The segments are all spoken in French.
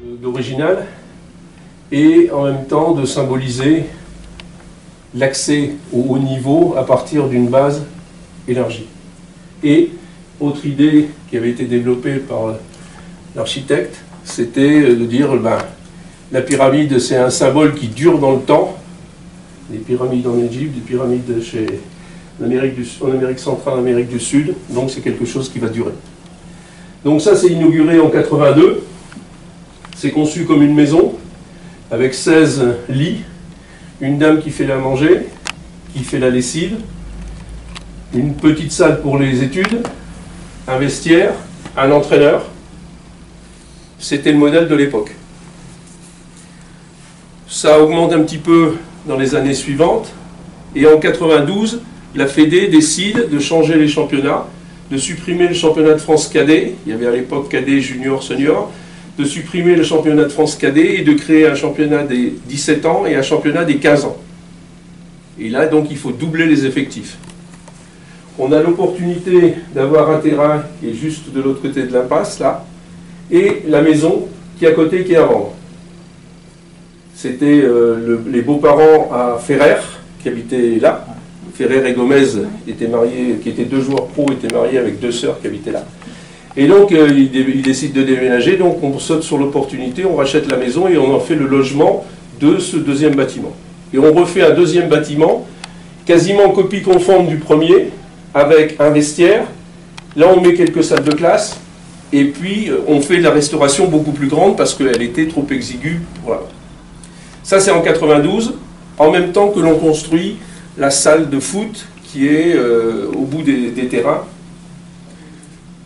d'original et en même temps de symboliser l'accès au haut niveau à partir d'une base élargie. Et autre idée qui avait été développée par l'architecte, c'était de dire la pyramide c'est un symbole qui dure dans le temps. Les pyramides en Égypte, des pyramides en Amérique centrale, en Amérique du Sud, donc c'est quelque chose qui va durer. Donc ça c'est inauguré en 82, c'est conçu comme une maison, avec 16 lits, une dame qui fait la manger, qui fait la lessive, une petite salle pour les études, un vestiaire, un entraîneur. C'était le modèle de l'époque. Ça augmente un petit peu dans les années suivantes, et en 92, la Fédé décide de changer les championnats, de supprimer le championnat de France cadet, il y avait à l'époque cadet, junior, senior, de supprimer le championnat de France cadet et de créer un championnat des 17 ans et un championnat des 15 ans. Et là, donc, il faut doubler les effectifs. On a l'opportunité d'avoir un terrain qui est juste de l'autre côté de l'impasse, là, et la maison qui est à côté, qui est à vendre. C'était les beaux-parents à Ferrer, qui habitaient là. Ferrer et Gomez étaient mariés, qui étaient 2 joueurs pro, étaient mariés avec 2 sœurs qui habitaient là. Et donc, ils décident de déménager, donc on saute sur l'opportunité, on rachète la maison et on en fait le logement de ce deuxième bâtiment. Et on refait un deuxième bâtiment, quasiment copie conforme du premier, avec un vestiaire. Là, on met quelques salles de classe, et puis on fait la restauration beaucoup plus grande parce qu'elle était trop exiguë. Voilà. Ça, c'est en 92, en même temps que l'on construit la salle de foot qui est au bout des terrains.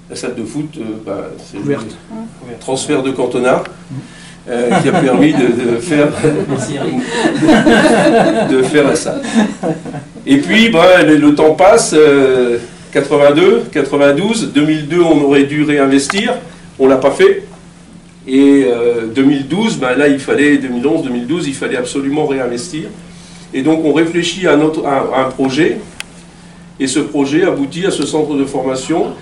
La salle de foot, c'est le transfert de Cantona qui a permis de faire la salle. Et puis, le temps passe, 82, 92, 2002, on aurait dû réinvestir, on ne l'a pas fait. Et 2012, là, 2011, 2012, il fallait absolument réinvestir. Et donc, on réfléchit à un projet, et ce projet aboutit à ce centre de formation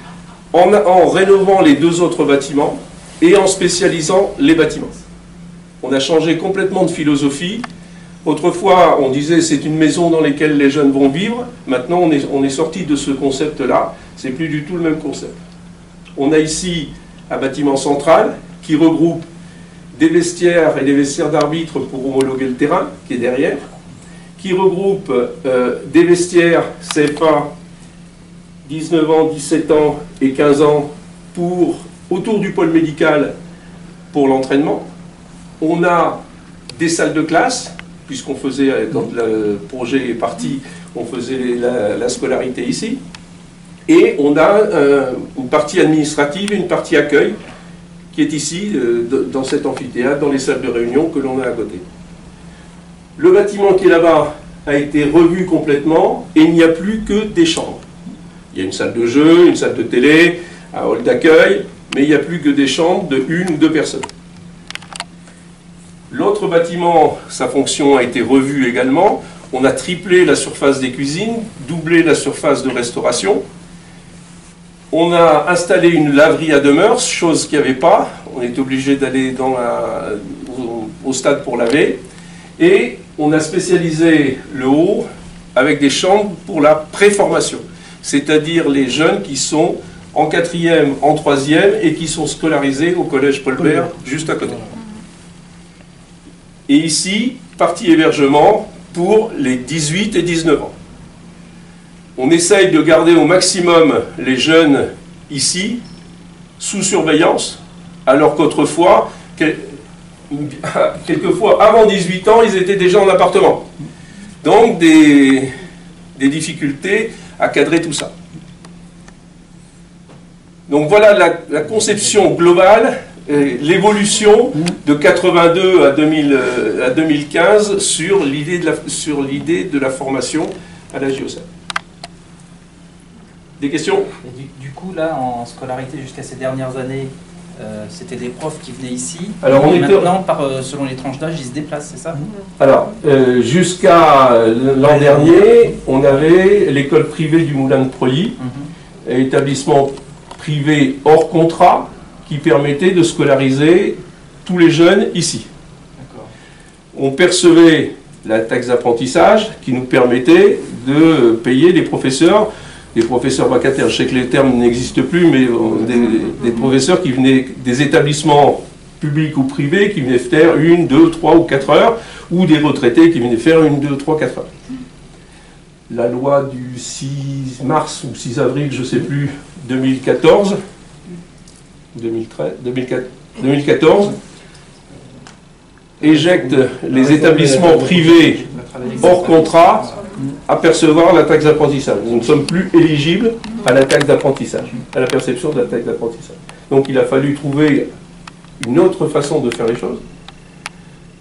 en rénovant les 2 autres bâtiments et en spécialisant les bâtiments. On a changé complètement de philosophie. Autrefois, on disait c'est une maison dans laquelle les jeunes vont vivre. Maintenant, on est sorti de ce concept-là. C'est plus du tout le même concept. On a ici un bâtiment central qui regroupe des vestiaires et des vestiaires d'arbitres pour homologuer le terrain, qui est derrière, qui regroupe des vestiaires CFA 19 ans, 17 ans et 15 ans autour du pôle médical pour l'entraînement. On a des salles de classe, puisqu'on faisait, quand le projet est parti, on faisait la scolarité ici. Et on a une partie administrative et une partie accueil qui est ici, dans cet amphithéâtre, dans les salles de réunion que l'on a à côté. Le bâtiment qui est là-bas a été revu complètement et il n'y a plus que des chambres. Il y a une salle de jeu, une salle de télé, un hall d'accueil, mais il n'y a plus que des chambres de 1 ou 2 personnes. L'autre bâtiment, sa fonction a été revue également. On a triplé la surface des cuisines, doublé la surface de restauration. On a installé une laverie à demeure, chose qu'il n'y avait pas. On est obligé d'aller au stade pour laver. Et on a spécialisé le haut avec des chambres pour la préformation. C'est-à-dire les jeunes qui sont en 4e, en 3e et qui sont scolarisés au collège Paul Bert, juste à côté. Et ici, partie hébergement pour les 18 et 19 ans. On essaye de garder au maximum les jeunes ici, sous surveillance, alors qu'autrefois, quelquefois avant 18 ans, ils étaient déjà en appartement. Donc des difficultés à cadrer tout ça. Donc voilà la conception globale, l'évolution de 82 à 2015 sur l'idée de la formation à la JOCR. Des questions? Du coup, là, en scolarité, jusqu'à ces dernières années, c'était des profs qui venaient ici. Alors, maintenant, selon les tranches d'âge, ils se déplacent, c'est ça? Alors, jusqu'à l'an dernier, on avait l'école privée du Moulin de Preuilly, établissement privé hors contrat, qui permettait de scolariser tous les jeunes ici. On percevait la taxe d'apprentissage qui nous permettait de payer des professeurs vacataires. Je sais que les termes n'existent plus, mais des professeurs qui venaient des établissements publics ou privés, qui venaient faire 1, 2, 3 ou 4 heures, ou des retraités qui venaient faire 1, 2, 3, 4 heures. La loi du 6 mars ou 6 avril, je ne sais plus, 2014, éjecte les établissements privés hors contrat à percevoir la taxe d'apprentissage. Nous ne sommes plus éligibles à la taxe d'apprentissage, à la perception de la taxe d'apprentissage. Donc il a fallu trouver une autre façon de faire les choses.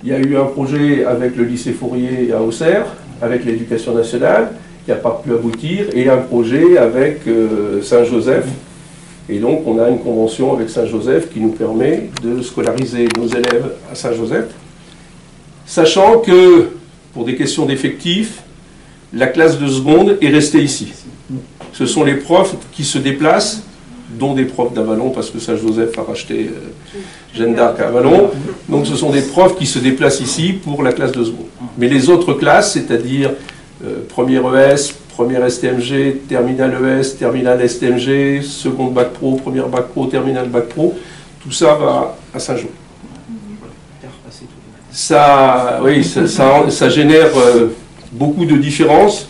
Il y a eu un projet avec le lycée Fourier à Auxerre, avec l'éducation nationale, qui n'a pas pu aboutir, et un projet avec Saint-Joseph. Et donc on a une convention avec Saint-Joseph qui nous permet de scolariser nos élèves à Saint-Joseph, sachant que, pour des questions d'effectifs, la classe de seconde est restée ici. Ce sont les profs qui se déplacent, dont des profs d'Avalon, parce que Saint-Joseph a racheté Jeanne d'Arc à Avalon. Donc ce sont des profs qui se déplacent ici pour la classe de seconde. Mais les autres classes, c'est-à-dire première ES, première STMG, terminale ES, terminale STMG, seconde bac pro, première bac pro, terminale bac pro, tout ça va à Saint-Jean. Ça génère beaucoup de différences.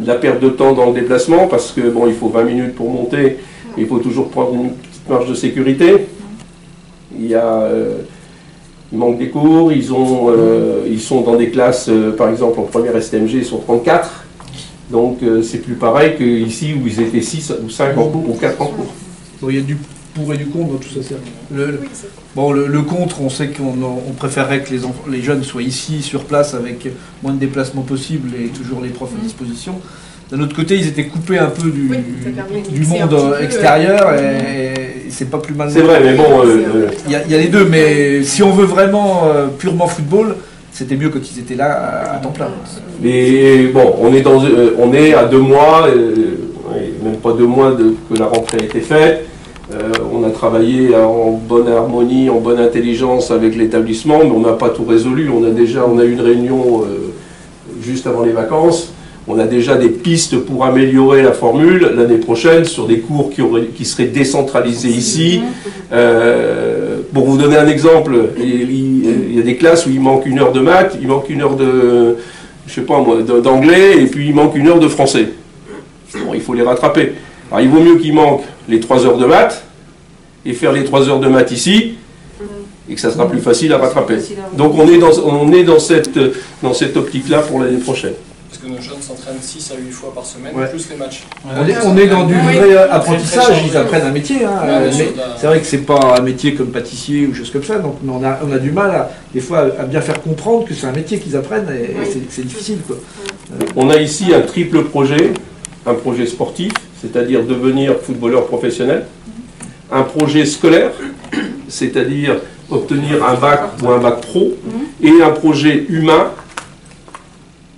La perte de temps dans le déplacement, parce que bon, il faut 20 minutes pour monter, il faut toujours prendre une petite marge de sécurité. Il manque des cours, ils sont dans des classes, par exemple en première STMG, ils sont 34. Donc c'est plus pareil qu'ici où ils étaient 6 ou 5 en cours ou 4 en cours. Bon, il y a du pour et du contre dans tout ça. Le contre, on sait qu'on préférerait que les jeunes soient ici, sur place, avec moins de déplacements possibles et toujours les profs à disposition. D'un autre côté, ils étaient coupés un peu du monde extérieur et c'est pas plus mal. C'est vrai, mais bon... Il y a les deux, mais si on veut vraiment purement football, c'était mieux quand ils étaient là à temps plein. Mais bon, on est à 2 mois, même pas 2 mois que la rentrée a été faite. On a travaillé en bonne harmonie, en bonne intelligence avec l'établissement, mais on n'a pas tout résolu. On a eu une réunion juste avant les vacances. On a déjà des pistes pour améliorer la formule l'année prochaine sur des cours qui seraient décentralisés ici. Pour vous donner un exemple, il y a des classes où il manque 1 heure de maths, il manque 1 heure de, je sais pas moi, d'anglais, et puis il manque 1 heure de français. Bon, il faut les rattraper. Alors il vaut mieux qu'il manque les 3 heures de maths et faire les 3 heures de maths ici, et que ça sera plus facile à rattraper. Donc on est dans cette optique-là pour l'année prochaine. Parce que nos jeunes s'entraînent 6 à 8 fois par semaine, plus les matchs. On est dans du vrai apprentissage, ils apprennent un métier. C'est vrai que c'est pas un métier comme pâtissier ou choses comme ça, donc on a du mal des fois à bien faire comprendre que c'est un métier qu'ils apprennent et c'est difficile, quoi. On a ici un triple projet, un projet sportif, c'est-à-dire devenir footballeur professionnel, un projet scolaire, c'est-à-dire obtenir un bac ou un bac pro, et un projet humain,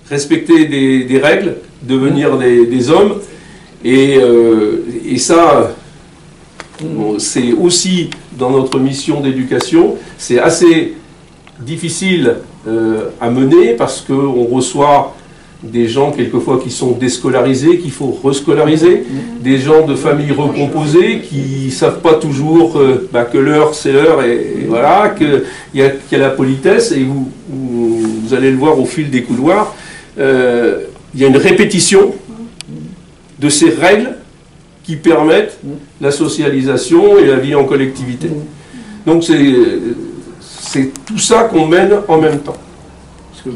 respecter des règles, devenir des hommes, et ça, c'est aussi dans notre mission d'éducation, c'est assez difficile à mener parce qu'on reçoit des gens quelquefois qui sont déscolarisés, qu'il faut rescolariser, des gens de familles recomposées qui ne savent pas toujours que l'heure c'est l'heure, et voilà, qu'il y a la politesse, et vous allez le voir au fil des couloirs, il y a une répétition de ces règles qui permettent la socialisation et la vie en collectivité. Donc c'est tout ça qu'on mène en même temps. Parce que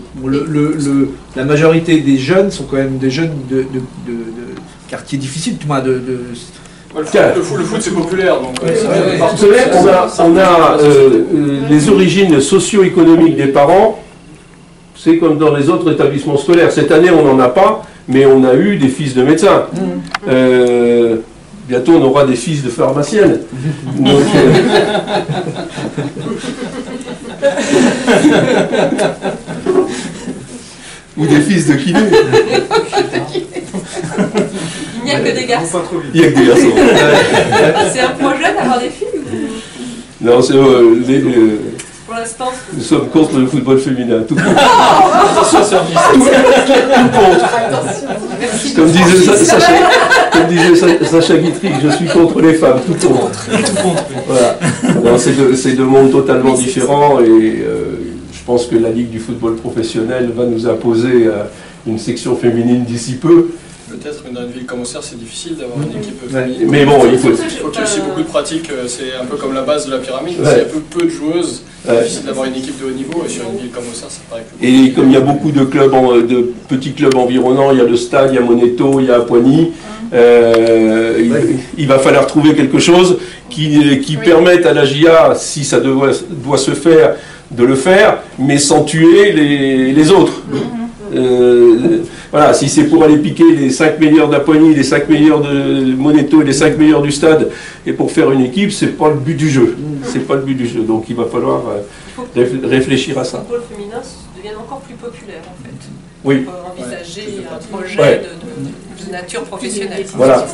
la majorité des jeunes sont quand même des jeunes de quartiers difficiles, tout moins le foot c'est populaire, donc on a les origines socio-économiques des parents. C'est comme dans les autres établissements scolaires. Cette année, on n'en a pas, mais on a eu des fils de médecins. Bientôt, on aura des fils de pharmaciennes. Donc, ou des fils de kiné. Il n'y a que des garçons. Il n'y a que des garçons. C'est un projet d'avoir des filles ou... Non, c'est Pour l'instant, nous sommes contre le football féminin. Tout contre. Attention service. Tout contre. merci. Comme disait Sacha Guitry, je suis contre les femmes. Tout contre. Voilà. Non, c'est deux mondes totalement différents et je pense que la Ligue du football professionnel va nous imposer une section féminine d'ici peu. Peut-être, mais dans une ville comme Auxerre, c'est difficile d'avoir une équipe féminine. Mais bon, il faut Il faut qu'il y ait aussi beaucoup de pratiques, c'est un peu comme la base de la pyramide. Ouais. S'il y a peu de joueuses, c'est Ouais. difficile d'avoir une équipe de haut niveau, et sur une ville comme Auxerre, ça paraît plus Et comme il y a beaucoup de clubs, de petits clubs environnants, il y a le Stade, il y a Moneto, il y a Poigny, il va falloir trouver quelque chose qui permette à la JA, si ça doit se faire, de le faire, mais sans tuer les autres. Voilà, si c'est pour aller piquer les 5 meilleurs d'Apoigny, les 5 meilleurs de Moneto et les 5 meilleurs du Stade, et pour faire une équipe, c'est pas le but du jeu. C'est pas le but du jeu. Donc il va falloir réfléchir à Le ça. football féminin devienne encore plus populaire en fait. Oui. On peut envisager un projet Ouais. de nature professionnelle. Voilà.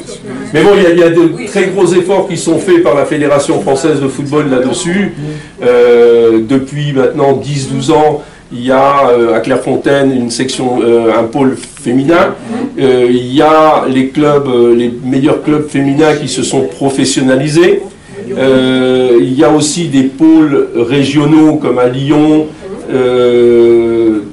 Mais bon, il y a de très gros efforts qui sont faits par la Fédération française de football là-dessus. Depuis maintenant 10-12 ans, il y a à Clairefontaine une section, un pôle féminin. Il y a les clubs, les meilleurs clubs féminins qui se sont professionnalisés. Il y a aussi des pôles régionaux comme à Lyon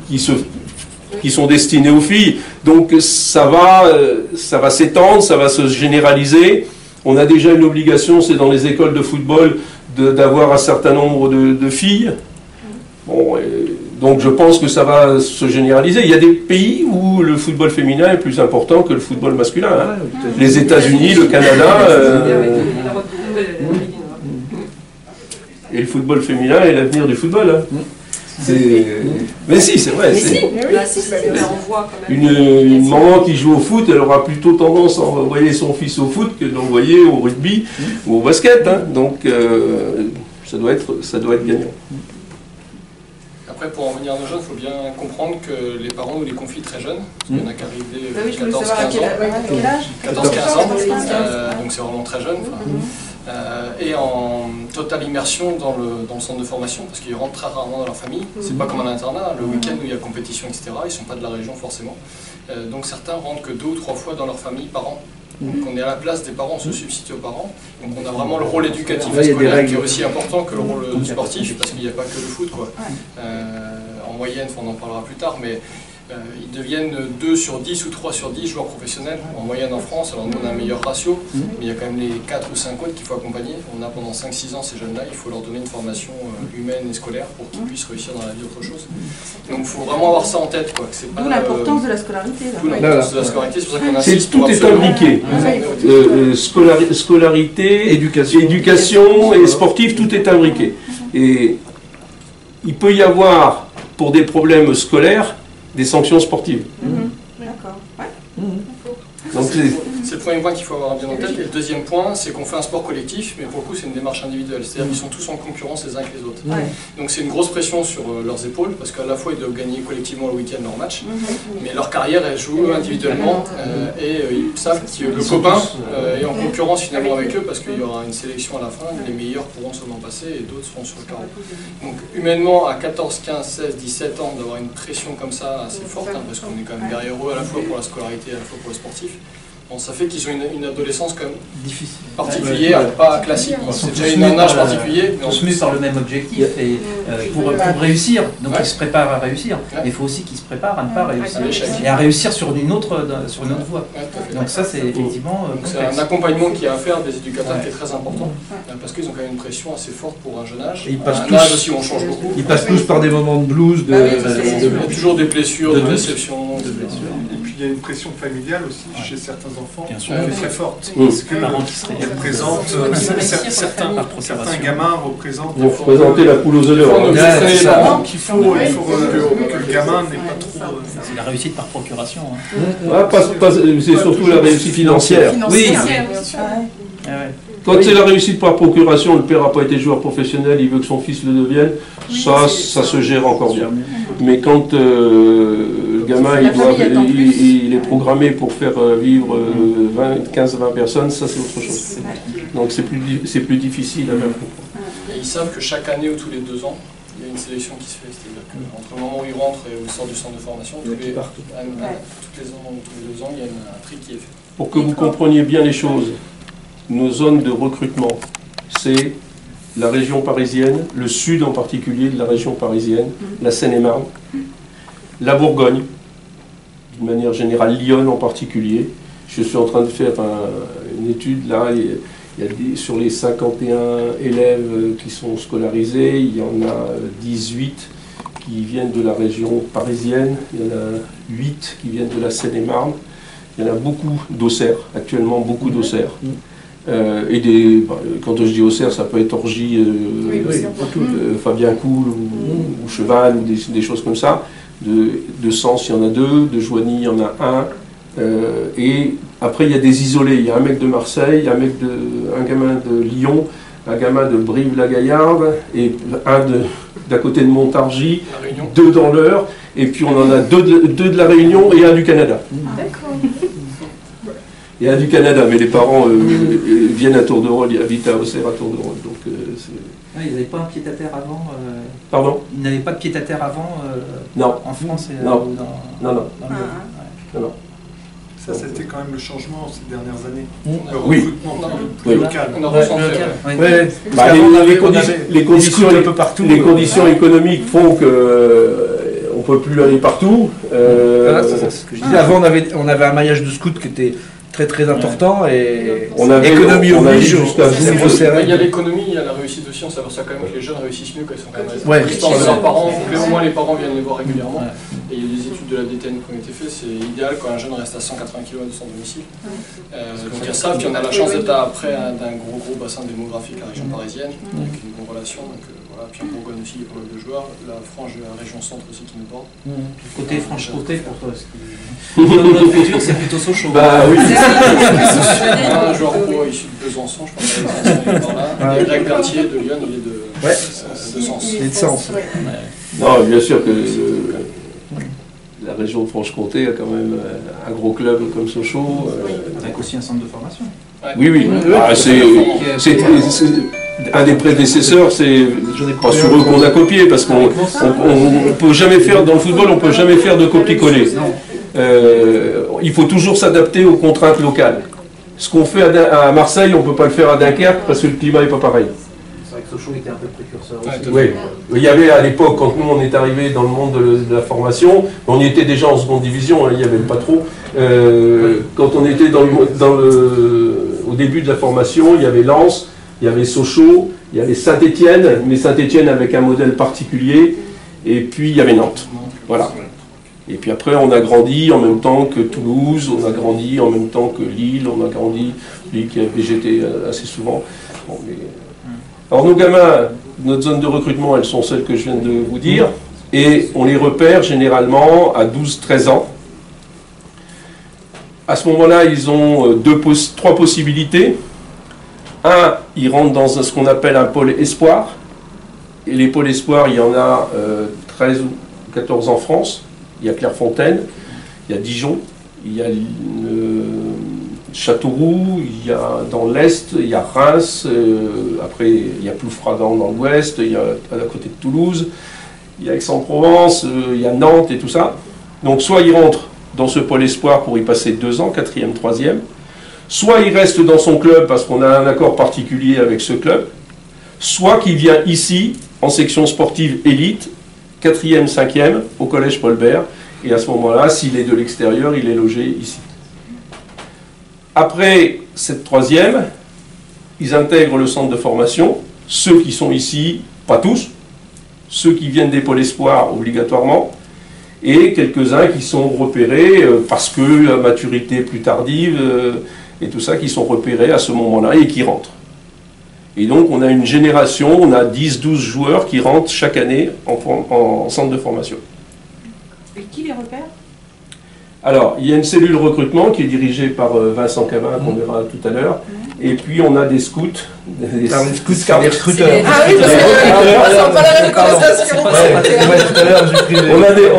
qui sont destinés aux filles. Donc ça va s'étendre, ça va se généraliser. On a déjà une obligation, c'est dans les écoles de football, d'avoir un certain nombre de filles. Bon, donc je pense que ça va se généraliser. Il y a des pays où le football féminin est plus important que le football masculin. Hein. Les États-Unis, le Canada. Et le football féminin est l'avenir du football. Hein. Mais si, c'est vrai. On voit quand même. Une maman qui joue au foot, elle aura plutôt tendance à envoyer son fils au foot que de l'envoyer au rugby ou au basket. Hein. Donc ça doit être gagnant. Après, pour en revenir à nos jeunes, il faut bien comprendre que les parents nous les confient très jeunes. Il y en a qui arrivent 14-15 ans. Donc c'est vraiment très jeune. Et en totale immersion dans le centre de formation, parce qu'ils rentrent très rarement dans leur famille. C'est pas comme un internat, le week-end où il y a compétition, etc. Ils sont pas de la région forcément. Donc certains rentrent que 2 ou 3 fois dans leur famille par an. Donc on est à la place des parents, on se substitue aux parents. Donc on a vraiment le rôle éducatif scolaire qui est aussi important que le rôle sportif, parce qu'il n'y a pas que le foot, quoi. En moyenne, on en parlera plus tard, mais ils deviennent 2 sur 10 ou 3 sur 10 joueurs professionnels en moyenne en France. Alors nous on a un meilleur ratio, mais il y a quand même les 4 ou 5 autres qu'il faut accompagner. On a pendant 5-6 ans ces jeunes-là, il faut leur donner une formation humaine et scolaire pour qu'ils puissent réussir dans la vie autre chose. Donc il faut vraiment avoir ça en tête, quoi. D'où l'importance de la scolarité. D'où l'importance de la scolarité, c'est pour ça qu'on insiste. Tout est imbriqué. Scolarité, éducation et sportif, tout est imbriqué. Et il peut y avoir, pour des problèmes scolaires, des sanctions sportives. D'accord. Donc c'est le premier point qu'il faut avoir bien en tête. Et le deuxième point, c'est qu'on fait un sport collectif, mais pour le coup, c'est une démarche individuelle. C'est-à-dire qu'ils sont tous en concurrence les uns avec les autres. Donc c'est une grosse pression sur leurs épaules, parce qu'à la fois, ils doivent gagner collectivement le week-end leur match, mais leur carrière, elle joue individuellement, et ils savent que le copain est en concurrence finalement avec eux, parce qu'il y aura une sélection à la fin, les meilleurs pourront seulement passer, et d'autres seront sur le carreau. Donc humainement, à 14, 15, 16, 17 ans, d'avoir une pression comme ça assez forte, hein, parce qu'on est quand même derrière eux à la fois pour la scolarité et à la fois pour le sportif. Bon, ça fait qu'ils ont une adolescence quand même difficile, particulière, pas classique. C'est déjà un âge particulier. On se met par le même objectif et, pour réussir. Donc ils se préparent à réussir. Mais il faut aussi qu'ils se préparent à ne pas réussir. Et à réussir sur une autre voie. Donc ça c'est effectivement c'est un accompagnement qu'il y a à faire des éducateurs qui est très important. Parce qu'ils ont quand même une pression assez forte pour un jeune âge. Un âge aussi où on change beaucoup. Ils passent tous par des moments de blues. Il y a toujours des blessures, de déceptions. Il y a une pression familiale aussi chez certains enfants qui est très forte. Parce que elle présente, certains gamins représentent... Vous représentez la poule aux œufs d'or. Il faut que le gamin n'ait pas trop... C'est la réussite par procuration. C'est surtout la réussite financière. Oui. Quand c'est la réussite par procuration, le père n'a pas été joueur professionnel, il veut que son fils le devienne, ça se gère encore bien. Mais quand le gamin il est programmé pour faire vivre 15-20 personnes, ça c'est autre chose. Donc c'est plus difficile à faire comprendre. ils savent que chaque année ou tous les 2 ans, il y a une sélection qui se fait. C'est-à-dire qu'entre le moment où ils rentrent et où ils sortent du centre de formation, tous les 2 ans, il y a un tri qui est fait. Pour que vous compreniez bien les choses, nos zones de recrutement, c'est la région parisienne, le sud en particulier de la région parisienne, la Seine-et-Marne, la Bourgogne, d'une manière générale, Lyon en particulier. Je suis en train de faire une étude là, sur les 51 élèves qui sont scolarisés, il y en a 18 qui viennent de la région parisienne, il y en a 8 qui viennent de la Seine-et-Marne, il y en a beaucoup d'Auxerre, actuellement beaucoup d'Auxerre. Quand je dis Auxerre, ça peut être Orgy, Fabien Coul ou Cheval, ou des choses comme ça. De Sens, il y en a 2, de Joigny, il y en a 1. Et après, il y a des isolés. Il y a un mec de Marseille, un gamin de Lyon, un gamin de Brive-la-Gaillarde, et un d'à côté de Montargis, 2 dans l'Eure, et puis on en a 2 de la Réunion et un du Canada. D'accord. Il y a du Canada, mais les parents viennent à Tour de Rôle, ils habitent à Auxerre à Tour de Rôle. Donc, ils n'avaient pas un pied-à-terre avant Pardon? Ils n'avaient pas de pied-à-terre avant non. En France et non. Non. Ça, c'était quand même le changement ces dernières années. Le Oui. recrutement plus local. On a ressenti, les conditions économiques font qu'on ne peut plus aller partout. Voilà, c'est ce que je disais. Avant, on avait un maillage de scouts qui était très important et l'économie oblige jusqu'à zéro serré. Il y a l'économie, il y a la réussite aussi, on s'aperçoit quand même que les jeunes réussissent mieux quand ils sont quand même à distance de leurs parents, au moins les parents viennent les voir régulièrement. Et il y a des études de la DTN qui ont été faites, c'est idéal quand un jeune reste à 180 km de son domicile. Donc il y a ça, puis on a la chance d'être après d'un gros bassin démographique, la région parisienne, avec une bonne relation. Donc, voilà. Puis en Bourgogne aussi, il y a pas mal de joueurs, la frange de la région centre aussi qui nous porte. Côté Franche-Comté pour toi, notre futur c'est plutôt Sochaux. Bah oui. Un joueur pro issu de Besançon, je pense qu'il est par là. Et Greg Berthier de Lyon, il est de Sens. Il est de Sens. Non, bien sûr que la région de Franche-Comté a quand même un gros club comme Sochaux. Avec aussi un centre de formation. Oui. C'est un des prédécesseurs, c'est pas sur eux qu'on a copié, parce qu'on peut jamais faire, dans le football, on peut jamais faire de copier-coller. Il faut toujours s'adapter aux contraintes locales. Ce qu'on fait à Marseille, on ne peut pas le faire à Dunkerque parce que le climat n'est pas pareil. C'est vrai que Sochaux était un peu précurseur aussi. Oui. Il y avait à l'époque, quand nous on est arrivé dans le monde de la formation, on y était déjà en seconde division, il n'y avait pas trop. Quand on était au début de la formation, il y avait Lens, il y avait Sochaux, il y avait Saint-Étienne, mais Saint-Étienne avec un modèle particulier, et puis il y avait Nantes. Voilà. Et puis après, on a grandi en même temps que Toulouse, on a grandi en même temps que Lille, on a grandi, Lille qui a végété assez souvent. Bon, alors nos gamins, notre zone de recrutement, elles sont celles que je viens de vous dire, et on les repère généralement à 12-13 ans. À ce moment-là, ils ont 3 possibilités. Un, ils rentrent dans ce qu'on appelle un pôle espoir, et les pôles espoirs, il y en a 13 ou 14 en France. Il y a Clairefontaine, il y a Dijon, il y a Châteauroux, il y a dans l'Est, il y a Reims, après il y a Ploufragan dans l'Ouest, il y a à côté de Toulouse, il y a Aix-en-Provence, il y a Nantes et tout ça. Donc soit il rentre dans ce pôle espoir pour y passer 2 ans, 4e, 3e, soit il reste dans son club parce qu'on a un accord particulier avec ce club, soit qu'il vient ici en section sportive élite, 4e, 5e, au collège Paul Bert, et à ce moment-là, s'il est de l'extérieur, il est logé ici. Après cette 3e, ils intègrent le centre de formation, ceux qui sont ici, pas tous, ceux qui viennent des pôles espoirs obligatoirement, et quelques-uns qui sont repérés parce que la maturité plus tardive, et tout ça, qui sont repérés à ce moment-là et qui rentrent. Et donc on a une génération, on a 10-12 joueurs qui rentrent chaque année en centre de formation. Et qui les repère? Alors, il y a une cellule recrutement qui est dirigée par Vincent Cavin, qu'on verra tout à l'heure. Et puis on a des scouts. Des recruteurs. Ah oui, parce que ça pas la même conversation.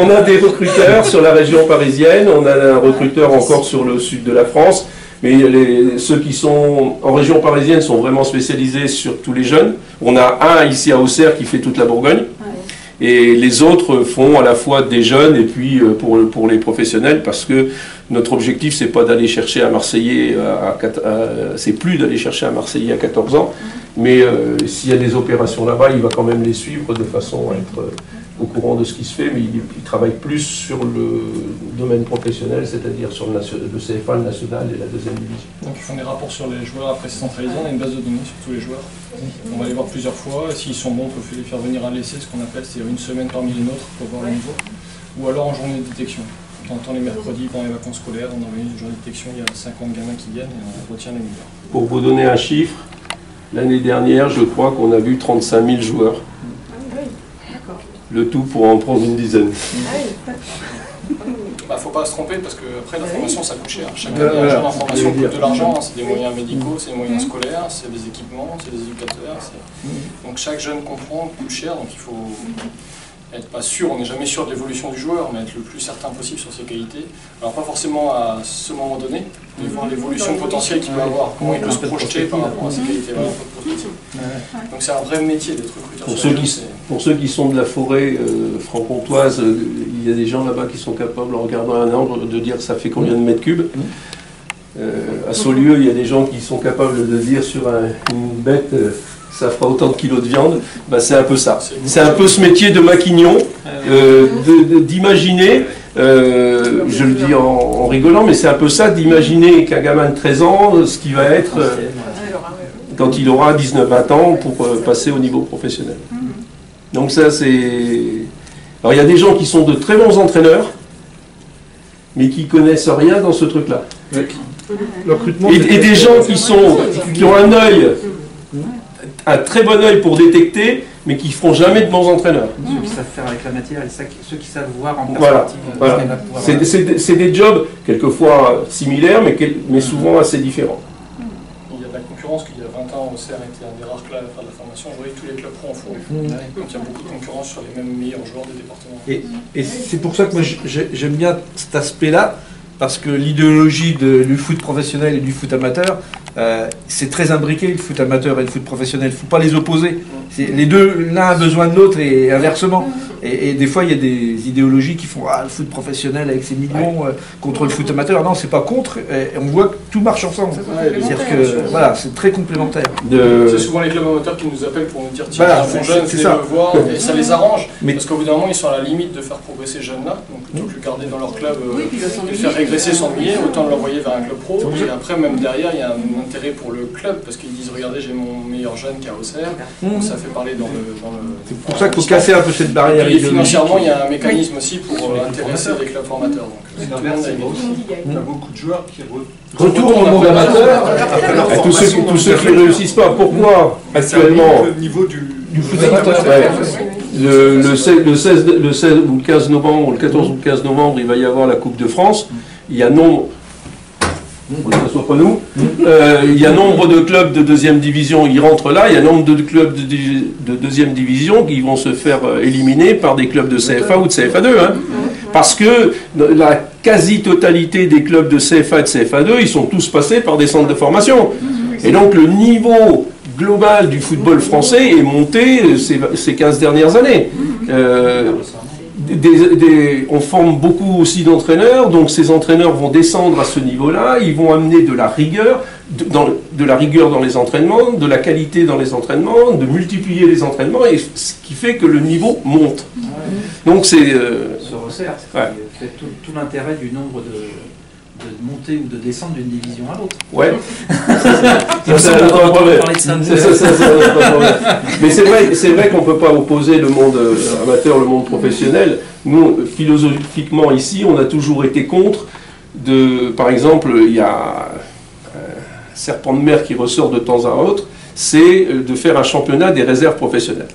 On a des recruteurs sur la région parisienne, on a un recruteur encore sur le sud de la France. Mais ceux qui sont en région parisienne sont vraiment spécialisés sur tous les jeunes. On a un ici à Auxerre qui fait toute la Bourgogne. Et les autres font à la fois des jeunes et puis pour les professionnels, parce que notre objectif, c'est pas d'aller chercher un Marseillais c'est plus d'aller chercher un Marseillais à 14 ans, mais s'il y a des opérations là-bas, il va quand même les suivre de façon à être au courant de ce qui se fait, mais il travaille plus sur le domaine professionnel, c'est-à-dire sur le CFA, le national et la deuxième division. Donc ils font des rapports sur les joueurs après c'est centralisé, on a une base de données sur tous les joueurs. On va les voir plusieurs fois, et s'ils sont bons, on peut les faire venir à l'essai, ce qu'on appelle, c'est une semaine parmi les nôtres pour voir le niveau, ou alors en journée de détection. De temps en temps, les mercredis, pendant les vacances scolaires, on organise une journée de détection, il y a 50 gamins qui viennent et on retient les meilleurs. Pour vous donner un chiffre, l'année dernière, je crois qu'on a vu 35 000 joueurs. Le tout pour en prendre une dizaine. Bah, faut pas se tromper parce que après la formation ça coûte cher. Chaque année un jeune en formation coûte de l'argent, c'est des moyens médicaux, c'est des moyens scolaires, c'est des équipements, c'est des éducateurs. Donc chaque jeune comprend coûte cher, donc il faut être pas sûr, on n'est jamais sûr de l'évolution du joueur, mais être le plus certain possible sur ses qualités. Alors pas forcément à ce moment donné, mais voir l'évolution potentielle qu'il peut avoir, comment il peut se projeter par rapport à ses qualités. Donc c'est un vrai métier d'être recruteur. Pour ceux qui sont de la forêt franc-comtoise, il y a des gens là-bas qui sont capables, en regardant un angle, de dire ça fait combien de mètres cubes. À Saulieu, il y a des gens qui sont capables de dire sur une bête ça fera autant de kilos de viande. Bah, c'est un peu ça. C'est un peu ce métier de maquignon, d'imaginer, je le dis en rigolant, mais c'est un peu ça, d'imaginer qu'un gamin de 13 ans, ce qui va être quand il aura 19-20 ans pour passer au niveau professionnel. Donc ça, c'est... Alors il y a des gens qui sont de très bons entraîneurs, mais qui connaissent rien dans ce truc-là. Et des gens qui ont un très bon œil pour détecter, mais qui ne feront jamais de bons entraîneurs. Ceux qui savent faire avec la matière et ceux qui savent voir en perspective. Voilà. C'est des jobs quelquefois similaires, mais souvent assez différents. Il y a de la concurrence, qu'il y a 20 ans, Auxerre était un des rares clubs à faire de la formation. Vous voyez, tous les clubs pro en font. Donc il y a beaucoup de concurrence sur les mêmes meilleurs joueurs des départements. Et c'est pour ça que moi j'aime bien cet aspect-là, parce que l'idéologie du foot professionnel et du foot amateur, c'est très imbriqué, le foot amateur et le foot professionnel. Il ne faut pas les opposer. Les deux, l'un a besoin de l'autre et inversement. Et des fois, il y a des idéologies qui font le foot professionnel avec ses millions contre le foot amateur. Non, c'est pas contre. Et on voit que tout marche ensemble. C'est-à-dire que voilà, c'est très complémentaire. C'est souvent les clubs amateurs qui nous appellent pour nous dire tiens, ils sont jeunes, venez me voir, et ça les arrange. Parce qu'au bout d'un moment, ils sont à la limite de faire progresser ces jeunes-là. Donc plutôt que le garder dans leur club et faire régresser son billet, autant l'envoyer vers un club pro. Et après, même derrière, il y a un intérêt pour le club parce qu'ils disent regardez, j'ai mon meilleur jeune qui est à Auxerre. Donc ça fait parler dans le. C'est pour ça qu'il faut casser un peu cette barrière. Et financièrement, il y a un mécanisme aussi pour intéresser les clubs formateurs. Il y a beaucoup de joueurs qui retournent au monde amateur. Tous ceux qui ne réussissent pas. Pourquoi actuellement le niveau du foot amateur le 16 ou le 15 novembre, le 14 ou le 15 novembre, il va y avoir la Coupe de France. Il y a nombre. Que ce soit pas nous. Il y a nombre de clubs de deuxième division, ils rentrent là. Il y a nombre de clubs de deuxième division qui vont se faire éliminer par des clubs de CFA ou de CFA2. Hein. Parce que la quasi-totalité des clubs de CFA et de CFA2, ils sont tous passés par des centres de formation. Et donc le niveau global du football français est monté ces 15 dernières années. On forme beaucoup aussi d'entraîneurs, donc ces entraîneurs vont descendre à ce niveau-là, ils vont amener de la rigueur, de la rigueur dans les entraînements, de la qualité dans les entraînements, de multiplier les entraînements, et ce qui fait que le niveau monte. Donc c'est... se resserre, c'est tout l'intérêt du nombre de monter ou de descendre d'une division à l'autre. Ouais. C'est un autre problème. Mais c'est vrai qu'on ne peut pas opposer le monde amateur, le monde professionnel. Nous, philosophiquement, ici, on a toujours été contre par exemple, il y a un serpent de mer qui ressort de temps à autre, c'est de faire un championnat des réserves professionnelles.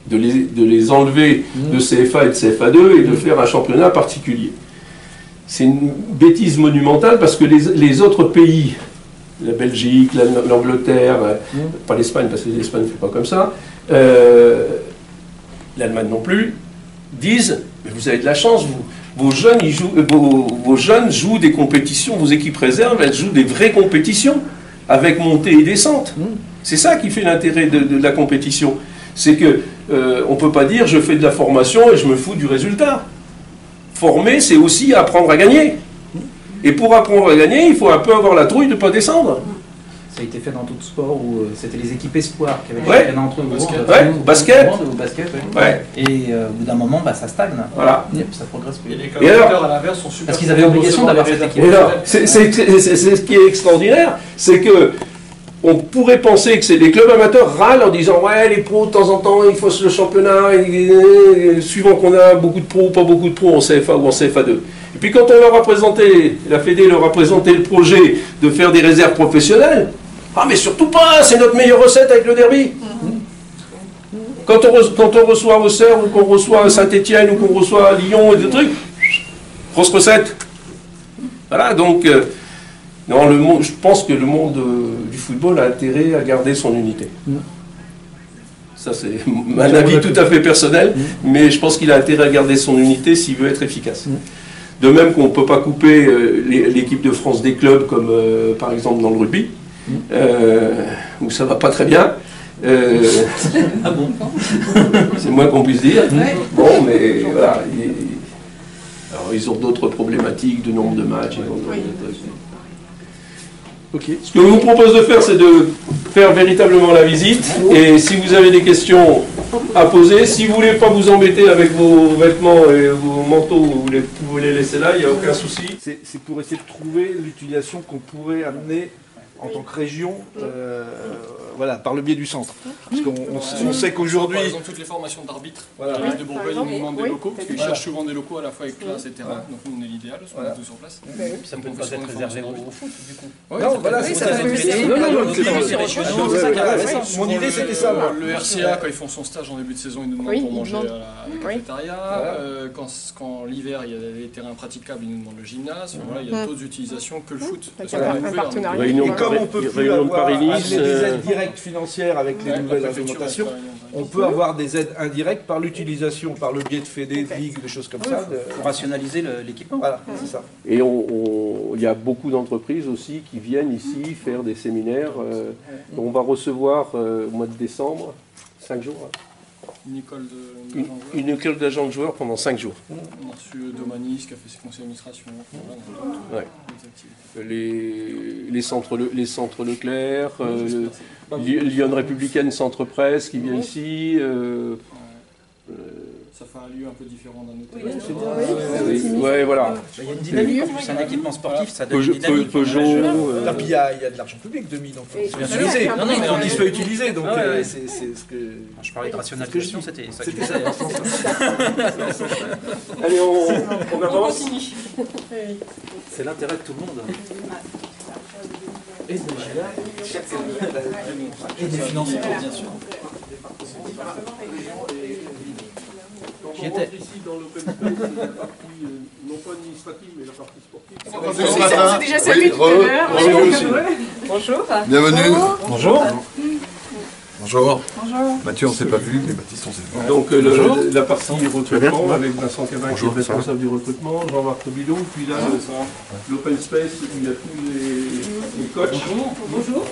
De les enlever de CFA et de CFA2 et de faire un championnat particulier. C'est une bêtise monumentale parce que les autres pays, la Belgique, l'Angleterre, pas l'Espagne parce que l'Espagne ne fait pas comme ça, l'Allemagne non plus, disent, mais vous avez de la chance, vos jeunes jouent des compétitions, vos équipes réserves, elles jouent des vraies compétitions, avec montée et descente. C'est ça qui fait l'intérêt de la compétition. C'est que on ne peut pas dire je fais de la formation et je me fous du résultat. Former, c'est aussi apprendre à gagner. Et pour apprendre à gagner, il faut un peu avoir la trouille de ne pas descendre. Ça a été fait dans tout sport où c'était les équipes espoirs qui avaient fait entre eux. Basket. Et au bout d'un moment, ça stagne. Voilà. Ça progresse plus. Et les commentateurs à l'inverse sont super. Parce qu'ils avaient obligation d'avoir cette équipe. C'est ce qui est extraordinaire, c'est que on pourrait penser que les clubs amateurs râlent en disant ouais, les pros de temps en temps ils faussent le championnat, et suivant qu'on a beaucoup de pros ou pas beaucoup de pros en CFA ou en CFA2. Et puis quand on leur a présenté, la Fédé leur a présenté le projet de faire des réserves professionnelles, ah mais surtout pas, c'est notre meilleure recette avec le derby. Quand on reçoit Auxerre ou qu'on reçoit Saint-Étienne ou qu'on reçoit Lyon et des trucs, grosse recette. Voilà, donc non, je pense que le monde du football a intérêt à garder son unité. Ça c'est un avis tout à fait personnel, mais je pense qu'il a intérêt à garder son unité s'il veut être efficace. De même qu'on ne peut pas couper l'équipe de France des clubs comme par exemple dans le rugby, où ça va pas très bien. Ah bon? C'est moins qu'on puisse dire. Bon, mais voilà. Alors, ils ont d'autres problématiques de nombre de matchs. Ce que je vous propose de faire, c'est de faire véritablement la visite. Et si vous avez des questions à poser, si vous ne voulez pas vous embêter avec vos vêtements et vos manteaux, vous pouvez les laisser là, il n'y a aucun souci. C'est pour essayer de trouver l'utilisation qu'on pourrait amener en tant que région, voilà, par le biais du centre. Parce qu'on sait qu'aujourd'hui... Par exemple, toutes les formations d'arbitres, l'Arbitre de Bourgogne, ils nous demandent des locaux, parce qu'ils cherchent souvent des locaux à la fois avec classe et terrain, donc nous on est l'idéal, parce qu'on est tous sur place. Ça peut pas être réservé au foot, du coup. Non, voilà, c'est ça. Mon idée, c'était ça. Le RCA, quand ils font son stage en début de saison, ils nous demandent pour manger à la cafétéria. Quand l'hiver, il y a des terrains praticables, ils nous demandent le gymnase. Voilà, il y a d'autres utilisations que le foot. Comme on peut plus avoir des aides directes financières avec les nouvelles réglementations, on peut avoir des aides indirectes par l'utilisation, par le biais de fédés, de ligues, des choses comme ça. Pour rationaliser l'équipement. Voilà, c'est ça. Et il y a beaucoup d'entreprises aussi qui viennent ici faire des séminaires. On va recevoir au mois de décembre, 5 jours. Une école d'agents de joueurs pendant 5 jours. On a reçu Domanis qui a fait ses conseils d'administration. Les centres Leclerc, Lyon Républicaine Centre Presse qui vient ici. Ça fait un lieu un peu différent d'un autre. Ouais, voilà. Il y a une dynamique, en plus, un équipement sportif, ça donne une dynamique. Peugeot. Et puis il y a de l'argent public, 2000, donc c'est bien utilisé. Non, mais il faut utiliser, donc c'est ce que... Je parlais de rationalisation, c'était ça. Allez, on avance. C'est l'intérêt de tout le monde. Et des financements, bien sûr. J'y étais. Ici, dans l'open space, il y a la partie, non pas administrative, mais la partie sportive. C'est déjà salué tout à l'heure. Bonjour. Bienvenue. Bonjour. Bonjour. Mathieu, on ne s'est pas vu, mais Baptiste, on s'est vu. Donc la partie recrutement avec Vincent Cabin qui est responsable du recrutement, Jean-Marc Tobilon, puis là l'open space où il y a tous les coachs. Bonjour.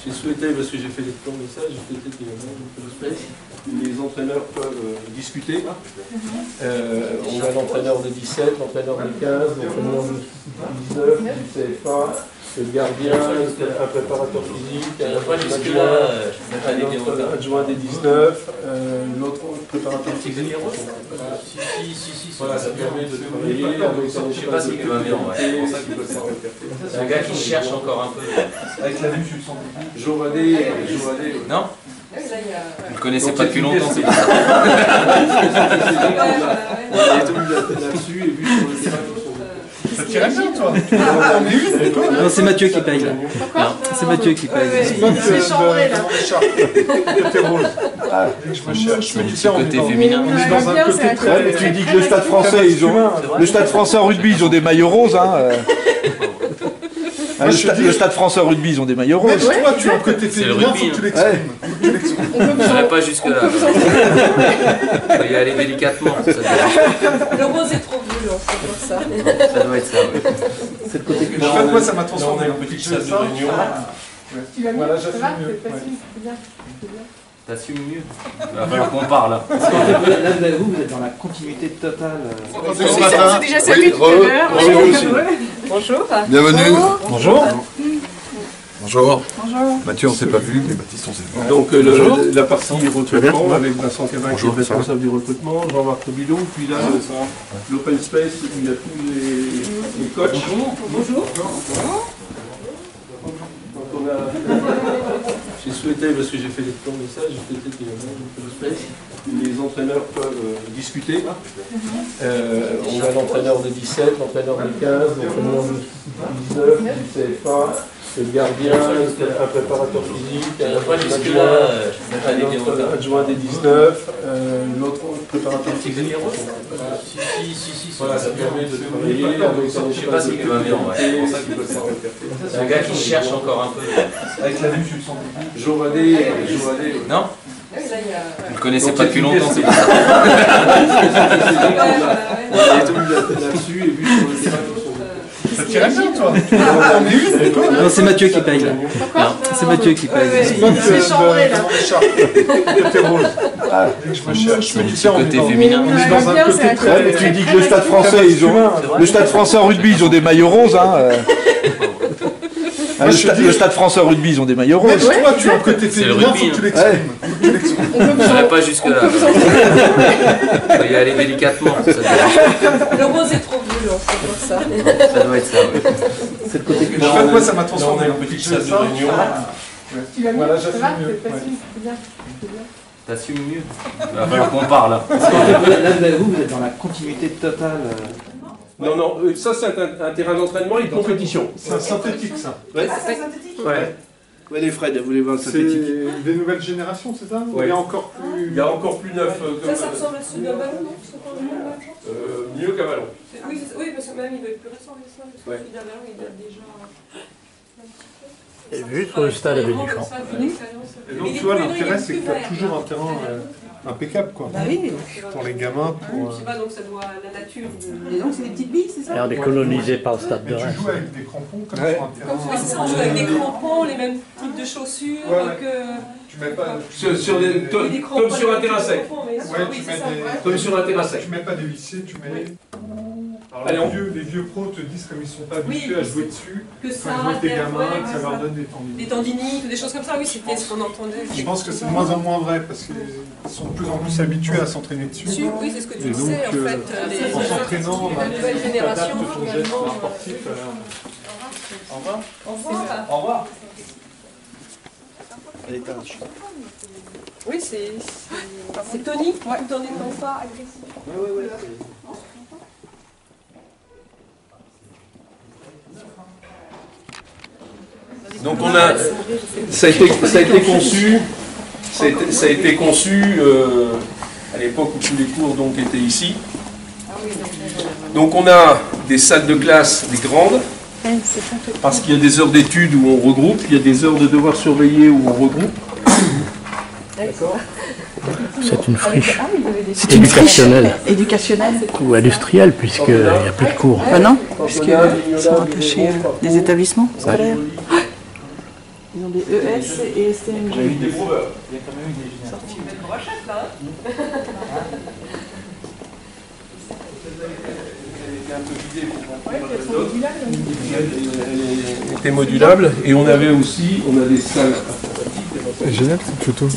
J'ai souhaité, parce que j'ai fait des plans de ça, j'ai souhaité qu'il y ait un open space où les entraîneurs peuvent discuter. On a l'entraîneur de 17, l'entraîneur de 15, l'entraîneur de 19, du CFA. Le gardien, un préparateur physique, un adjoint des 19, l'autre préparateur physique. Voilà, ça permet de travailler. Je sais pas si tu vas bien, c'est un gars qui cherche encore un peu. Avec la vue sur le centre. Joradé. Non? Vous le connaissez pas depuis longtemps, c'est pour ça. Là-dessus et vu sur le terrain. Ça tirait bien, toi. Non, c'est Mathieu qui paye là. C'est Mathieu qui paye. C'est chambré là. Je me cherche. Mais tu sais, Côté féminin. on est dans un côté très... Et tu dis que le Stade français, le Stade français en rugby, ils ont des maillots roses. Hein. Le stade français rugby, ils ont des maillots roses. Toi, tu as un côté C'est le féminin, rugby, faut que tu hein. l'exprimes. Je n'irai pas jusque-là. Il faut y aller délicatement. Ça doit, Le rose est trop violent, c'est pour ça. ça doit être ça, ouais. C'est le côté En fait, moi, ça m'a Là, on transformé. a une petite salle de réunion. Voilà, j'assume mieux. T'assumes mieux. Il va falloir qu'on parle. Là, vous êtes dans la continuité totale. C'est déjà ça depuis tout à l'heure. Bonjour. Bienvenue. Bonjour. Bonjour. Bonjour. Mathieu, on s'est pas vu, mais Baptiste, on s'est vu. Donc la partie recrutement avec Vincent Cavin qui est responsable du recrutement, Jean-Marc Bilot, puis là l'open space où il y a tous les coachs. Bonjour. Donc on a, j'ai souhaité, parce que j'ai fait des plans de ça, j'ai souhaité qu'il y ait un open space où les entraîneurs peuvent discuter. On a l'entraîneur de 17, l'entraîneur de 15, l'entraîneur de 19, du CFA. Le gardien, un préparateur physique, un adjoint des 19, l'autre préparateur physique. Voilà, ça permet de travailler. Je sais pas si tu vas bien, ouais. C'est pour ça qu'il veut faire le café. C'est un gars qui cherche encore un peu. Avec la vue sur le centre. Joradé. Non? Vous ne le connaissez pas depuis longtemps, c'est pour ça. Là-dessus et vu sur le terrain. Ça tirait bien, toi. Non, c'est Mathieu qui paye là. C'est Mathieu qui paye. Il se fait chambrer là. Côté rose. Je me cherche, je me dis, tiens, on est Côté dans- féminin. on est dans un côté très... Tu dis que le stade français, le stade français en rugby, ils ont des maillots roses. Le stade français en rugby, ils ont des maillots Mais roses. toi, tu as un côté C'est le féminin, rugby, faut que tu hein. l'exprimes. Je n'irai pas jusque-là. Il faut y aller délicatement. Ça doit, Le rose est trop violent, c'est pour ça. ça doit être ça, ouais. C'est le côté En fait, moi, ça m'a Là, on transformé. a une petite salle de réunion. Voilà, j'assume mieux. T'assumes mieux. Il va falloir qu'on parle. Là, vous êtes dans la continuité totale. Non, ça c'est un terrain d'entraînement et de compétition. C'est un synthétique, ça. Ouais. Ouais, les Fred, vous voulez voir le C'est synthétique. des nouvelles générations, c'est ça? Ou Ouais. il y a encore plus... Il y a encore plus neuf. Ça ressemble à celui d'un ballon, non? Mieux qu'un ballon. Oui, parce que même il doit être plus récent, mais ça, parce que Ouais. celui d'un ballon, il date déjà. Et vu sur le stade avec du champ. Et donc, tu vois, l'intérêt, c'est que tu as toujours un terrain impeccable, quoi. Bah oui. Pour les gamins, Je pour... sais pas, donc ça doit la nature. Et donc c'est des petites billes, c'est ça? Et on est colonisé par le stade de Mais tu Reims. joues avec des crampons comme Ouais. sur un Oui, terrain... c'est ça, on joue avec des crampons, les mêmes types de chaussures. Ouais. Que... Tu mets pas... Comme sur un terrain sec. Ouais, tu mets Comme sur un terrain sec. Tu mets pas des viciers, tu mets... Alors Allez, les vieux pros te disent comme ils sont pas habitués à jouer dessus, Que ça enfin, jouer avec des gamins, ouais, que ça leur donne des tendinites. des tendinites ou des choses comme ça, oui, c'était ce qu'on entendait. Je pense que c'est de moins en moins vrai parce qu'ils sont de plus en plus habitués à s'entraîner dessus. Oui, c'est ce que tu Et donc, disais, en fait. en s'entraînant, la nouvelle génération, ton geste finalement. sportif. Au revoir. Au revoir. Au revoir. Oui, c'est tonique, tout en n'étant pas agressif. Donc on a, ça a été conçu, ça a été conçu à l'époque où tous les cours donc étaient ici. Donc on a des salles de classe, des grandes, parce qu'il y a des heures d'études où on regroupe, il y a des heures de devoirs surveillés où on regroupe. D'accord. C'est une friche C'est une friche éducationnelle éducationnelle. ou industrielle puisqu'il n'y a plus de cours. Ah non, puisqu'ils sont rattachés des établissements scolaires. Ils ont des ES et STMG. Il y a quand même eu des Sorti une belle brochette, là. Elle était modulable et on avait aussi, on a des salles. C'est génial cette photo.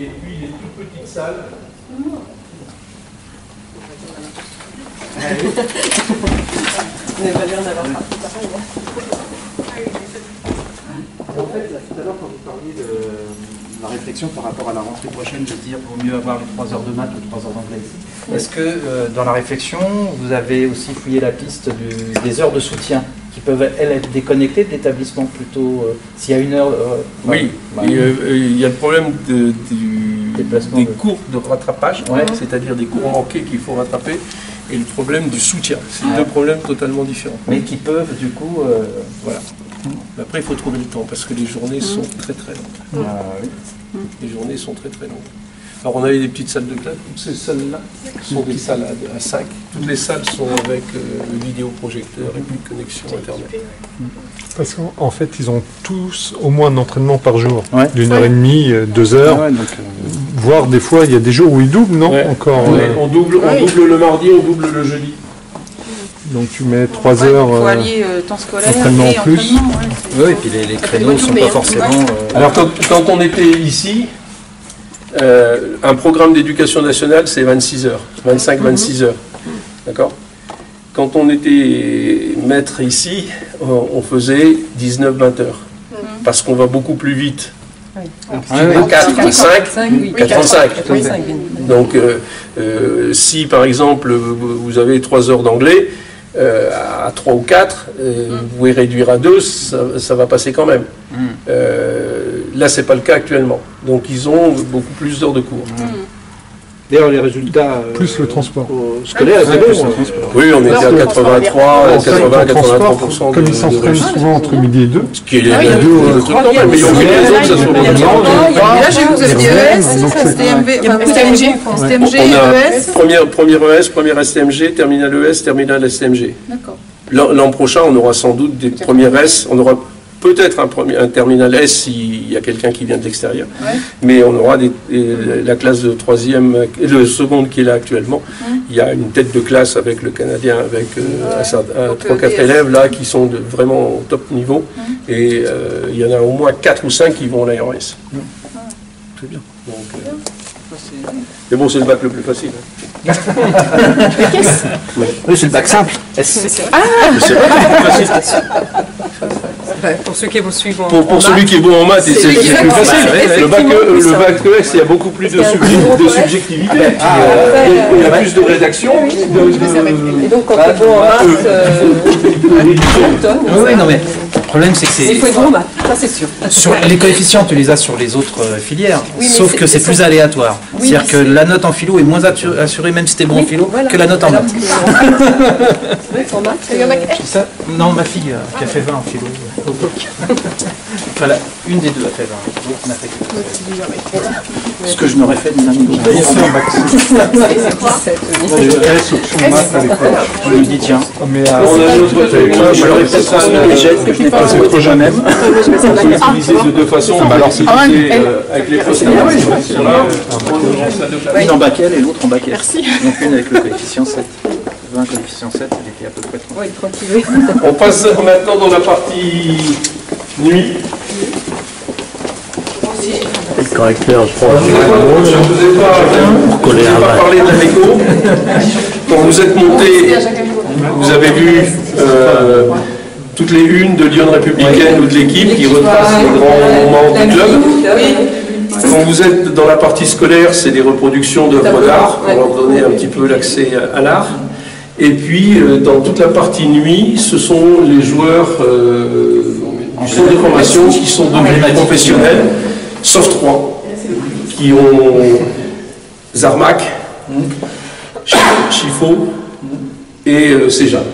Et puis les toutes petites salles. Vous n'avez pas l'air d'avoir parti pareil. En fait, là, tout à l'heure, quand vous parliez de la réflexion par rapport à la rentrée prochaine, de dire vaut mieux avoir les 3 heures de maths ou 3 heures d'anglais ici. Est-ce que dans la réflexion, vous avez aussi fouillé la piste des heures de soutien qui peuvent, elles, être déconnectées de l'établissement plutôt s'il y a une heure Oui, il y a le problème déplacement des cours de rattrapage, c'est-à-dire des cours manqués qu'il faut rattraper, et le problème du soutien. C'est deux problèmes totalement différents. Mais qui peuvent, du coup... Voilà. Après, il faut trouver le temps, parce que les journées sont très très longues. Les journées sont très très longues. Alors on a des petites salles de classe, toutes ces salles-là sont des salles à 5. Toutes les salles sont avec le vidéoprojecteur et puis connexion Internet. Parce qu'en fait, ils ont tous au moins un entraînement par jour, d'une heure et demie, 2 heures, voire des fois, il y a des jours où ils doublent, non? Encore. On double le mardi, on double le jeudi. Donc tu mets 3 heures temps scolaire entraînement en plus. Oui, et puis les créneaux ne sont pas forcément... Alors quand on était ici, un programme d'éducation nationale, c'est 26 heures, 25-26 heures. D'accord? Quand on était maître ici, on faisait 19-20 heures. Parce qu'on va beaucoup plus vite. 4, 5. Donc, si par exemple vous avez 3 heures d'anglais, à 3 ou 4, vous pouvez réduire à 2, ça va passer quand même. Là, c'est pas le cas actuellement. Donc, ils ont beaucoup plus d'heures de cours. D'ailleurs, les résultats plus le transport scolaire, c'est bon. Oui, on était à 83, 83%. Comme ils s'entraînent souvent entre midi et 2. Ce qui est les deux trucs normaux, mais il y a aucune raison que ça soit Là, j'ai vu, vous avez des ES, STMG, ES. Première ES, première STMG, terminale ES, terminale STMG. D'accord. L'an prochain, on aura sans doute des premières S, on aura peut-être un terminal S s'il y a quelqu'un qui vient de l'extérieur. Mais on aura la classe de troisième, le seconde qui est là actuellement. Il y a une tête de classe avec le Canadien, avec 3-4 élèves là qui sont vraiment au top niveau. Et il y en a au moins 4 ou 5 qui vont à l'ARS. Très bien. Mais bon, c'est le bac le plus facile. Oui, c'est le bac simple. C'est le bac le plus facile. Pour ceux qui vont suivre pour celui qui est bon en maths, c'est plus facile. Le bac ES, il y a beaucoup plus de subjectivité. Il y a plus de rédaction. Et donc, quand tu es bon en maths, oui, non mais le problème c'est que c'est... il faut être bon en maths, ça c'est sûr. Sur les coefficients, tu les as sur les autres filières, sauf que c'est plus aléatoire. C'est-à-dire que la note en philo est moins assurée, même si tu es bon en philo, que la note en maths. Ça, non, ma fille qui a fait 20 en philo. Voilà, une des deux a fait 20, l'autre n'a fait que 13. Ce que je n'aurais fait de l'année. D'ailleurs, c'est un bac. Je lui dis tiens. Mais on a notre je l'aurais peut-être transmis les jets que je n'ai pas trop moi-même. On peut l'utiliser de deux façons. Alors c'est avec les postes. Une en bac L et l'autre en bac S. Merci. Donc une avec le coefficient 7. 20 coefficient 7, il était à peu près 30. Oui, tranquille. On passe maintenant dans la partie nuit. Le correcteur, je crois. Je ne vous ai pas parlé de la déco. Quand vous êtes monté, vous avez vu toutes les unes de Lyon Républicaine ou de l'équipe qui retracent les grands moments du club. Quand vous êtes dans la partie scolaire, c'est des reproductions d'œuvres d'art pour leur donner un petit peu l'accès à l'art. Et puis, dans toute la partie nuit, ce sont les joueurs du centre de formation qui sont devenus professionnels, sauf 3, qui ont Zarmac, Chifo et Seja.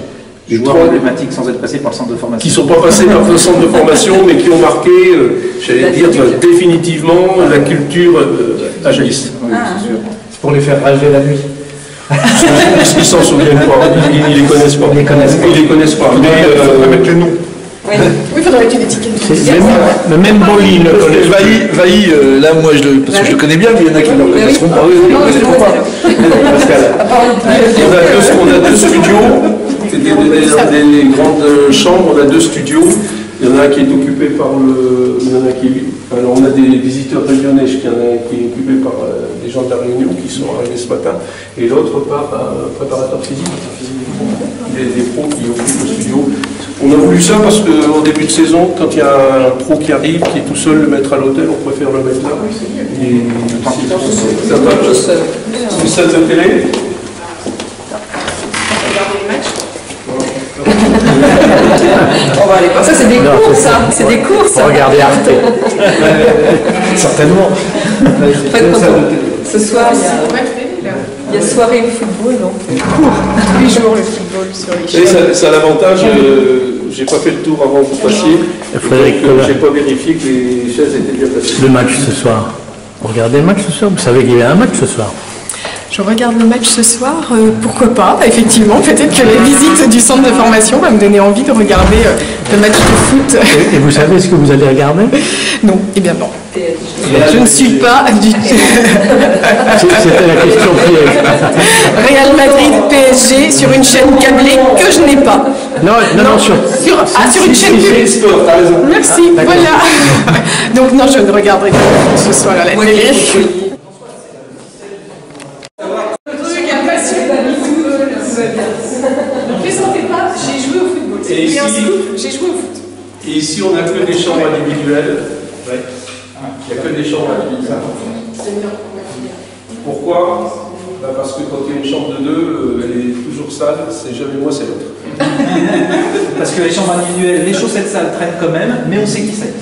Les joueurs emblématiques sans être passés par le centre de formation. Qui ne sont pas passés par le centre de formation, mais qui ont marqué, j'allais dire, définitivement la culture agiliste. Oui, c'est sûr. C'est pour les faire rager la nuit. Ils s'en souviennent pas, ils les connaissent pas. Ils les connaissent pas. Mais avec les noms. Oui, il faudrait mettre une étiquette. Le même Bolly le connaît. Vailly, là, moi, parce que je le connais bien, mais il y en a qui ne le connaîtront pas. On a deux studios, des grandes chambres, on a 2 studios. Il y en a un qui est occupé par le. Il y en a qui. Alors on a des visiteurs réunionnais, il y en a un qui est occupé par des gens de la Réunion qui sont arrivés ce matin, et l'autre par un préparateur physique, des pros qui occupent le studio. On a voulu ça parce qu'en début de saison, quand il y a un pro qui arrive, qui est tout seul, le mettre à l'hôtel, on préfère le mettre là. Et ça va, c'est ça de télé. On va aller voir. Ça, c'est des cours, ça. C'est des cours, ça. Regardez Arte. Certainement. En fait, ce soir, il y a soirée de football, donc cours. Tous les jours, le football sur les chaînes. Et ça a l'avantage, j'ai pas fait le tour avant que vous passiez. Frédéric, j'ai pas vérifié que les chaises étaient bien placées. Le match ce soir. Vous regardez le match ce soir? Vous savez qu'il y a un match ce soir? Je regarde le match ce soir, pourquoi pas, effectivement, peut-être que la visite du centre de formation va me donner envie de regarder le match de foot. Et vous savez ce que vous allez regarder? Non, eh bien non. Je ne suis pas du tout. C'était la question piège. Real Madrid PSG sur une chaîne câblée que je n'ai pas. Non, sur une chaîne câblée. Merci, voilà. Donc non, je ne regarderai pas ce soir à la télé. Ne plaisantez pas, j'ai joué au football. Et ici, j'ai joué au foot. Et ici, on n'a que des chambres individuelles. Il n'y a que des chambres individuelles. Pourquoi? Parce que quand il y a une chambre de deux, elle est toujours sale, c'est jamais moi, c'est l'autre. Parce que les chambres individuelles, les chaussettes sales traînent quand même, mais on sait qui c'est.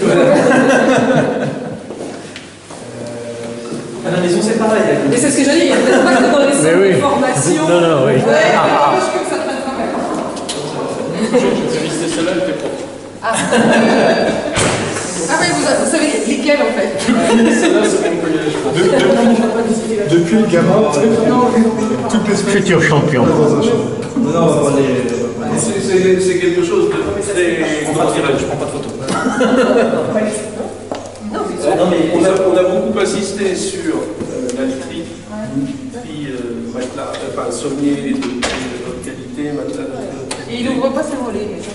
À la maison, c'est pareil. Et c'est ce que je dis, il y a peut-être pas que dans les centres de formation. Non, oui. Ah oui, vous savez lesquels en fait? Depuis le gamin, toutes les semaines. Futur champion. C'est quelque chose de très naturel, je ne prends pas de photo. On a beaucoup insisté sur la literie, puis matelas, enfin sommier de haute qualité, matelas de haute qualité. Et il n'ouvre pas ses volets, mais ça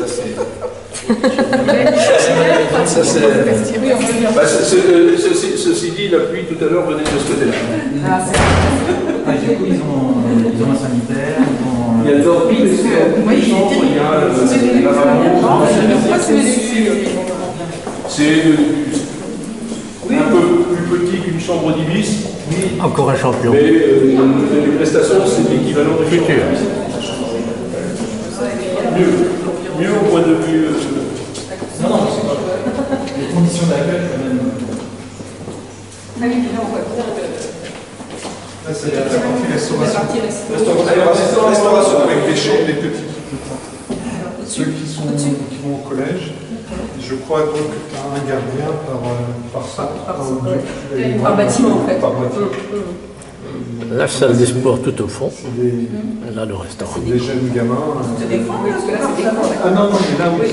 c'est normal. Ah, ça c'est. Ceci dit, la pluie tout à l'heure venait de ce côté-là. Du coup, ils ont un sanitaire, il y a le dortoir, il y a le lavabo. C'est un peu plus petit qu'une chambre d'Ibis. Encore un champion. Mais les prestations, c'est l'équivalent de futur. Mieux au point de vue. Non, c'est pas. Les conditions d'accueil, quand même. Là, c'est la partie restauration. Restauration avec des chambres, des petits. Ceux qui vont au collège, je crois donc que tu as un gardien par salle. Par bâtiment en fait. Par bâtiment. La salle des sports tout au fond. Là, le restaurant. Des jeunes gamins. C'est des grands, parce que là c'est des grands. Ah non, mais là, oui.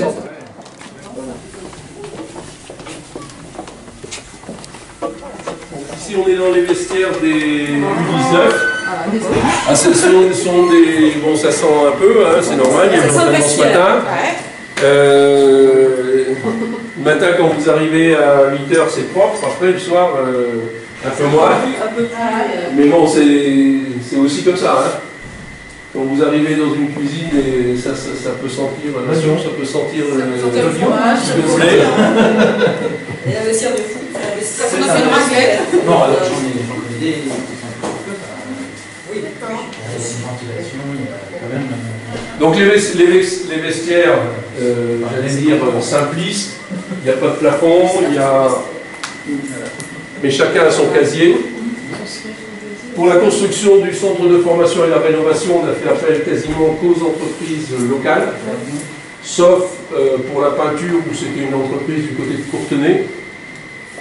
Ici, on est dans les vestiaires des U19. Ce sont des. Bon, ça sent un peu, hein, c'est normal, il y a beaucoup ce matin. Le matin, quand vous arrivez à 8h, c'est propre. Après, le soir, un peu moins. Mais bon, c'est aussi comme ça. Hein. Quand vous arrivez dans une cuisine, et ça peut sentir l'oignon, ça peut sentir le fromage, s'il vous plaît. Et la vestiaire de foot. On a fait une raclette. Non, alors j'en ai des. Oui, d'accord. Donc les vestiaires, j'allais dire simplistes, il n'y a pas de plafond, mais chacun a son casier. Pour la construction du centre de formation et la rénovation, on a fait appel quasiment qu'aux entreprises locales, sauf pour la peinture où c'était une entreprise du côté de Courtenay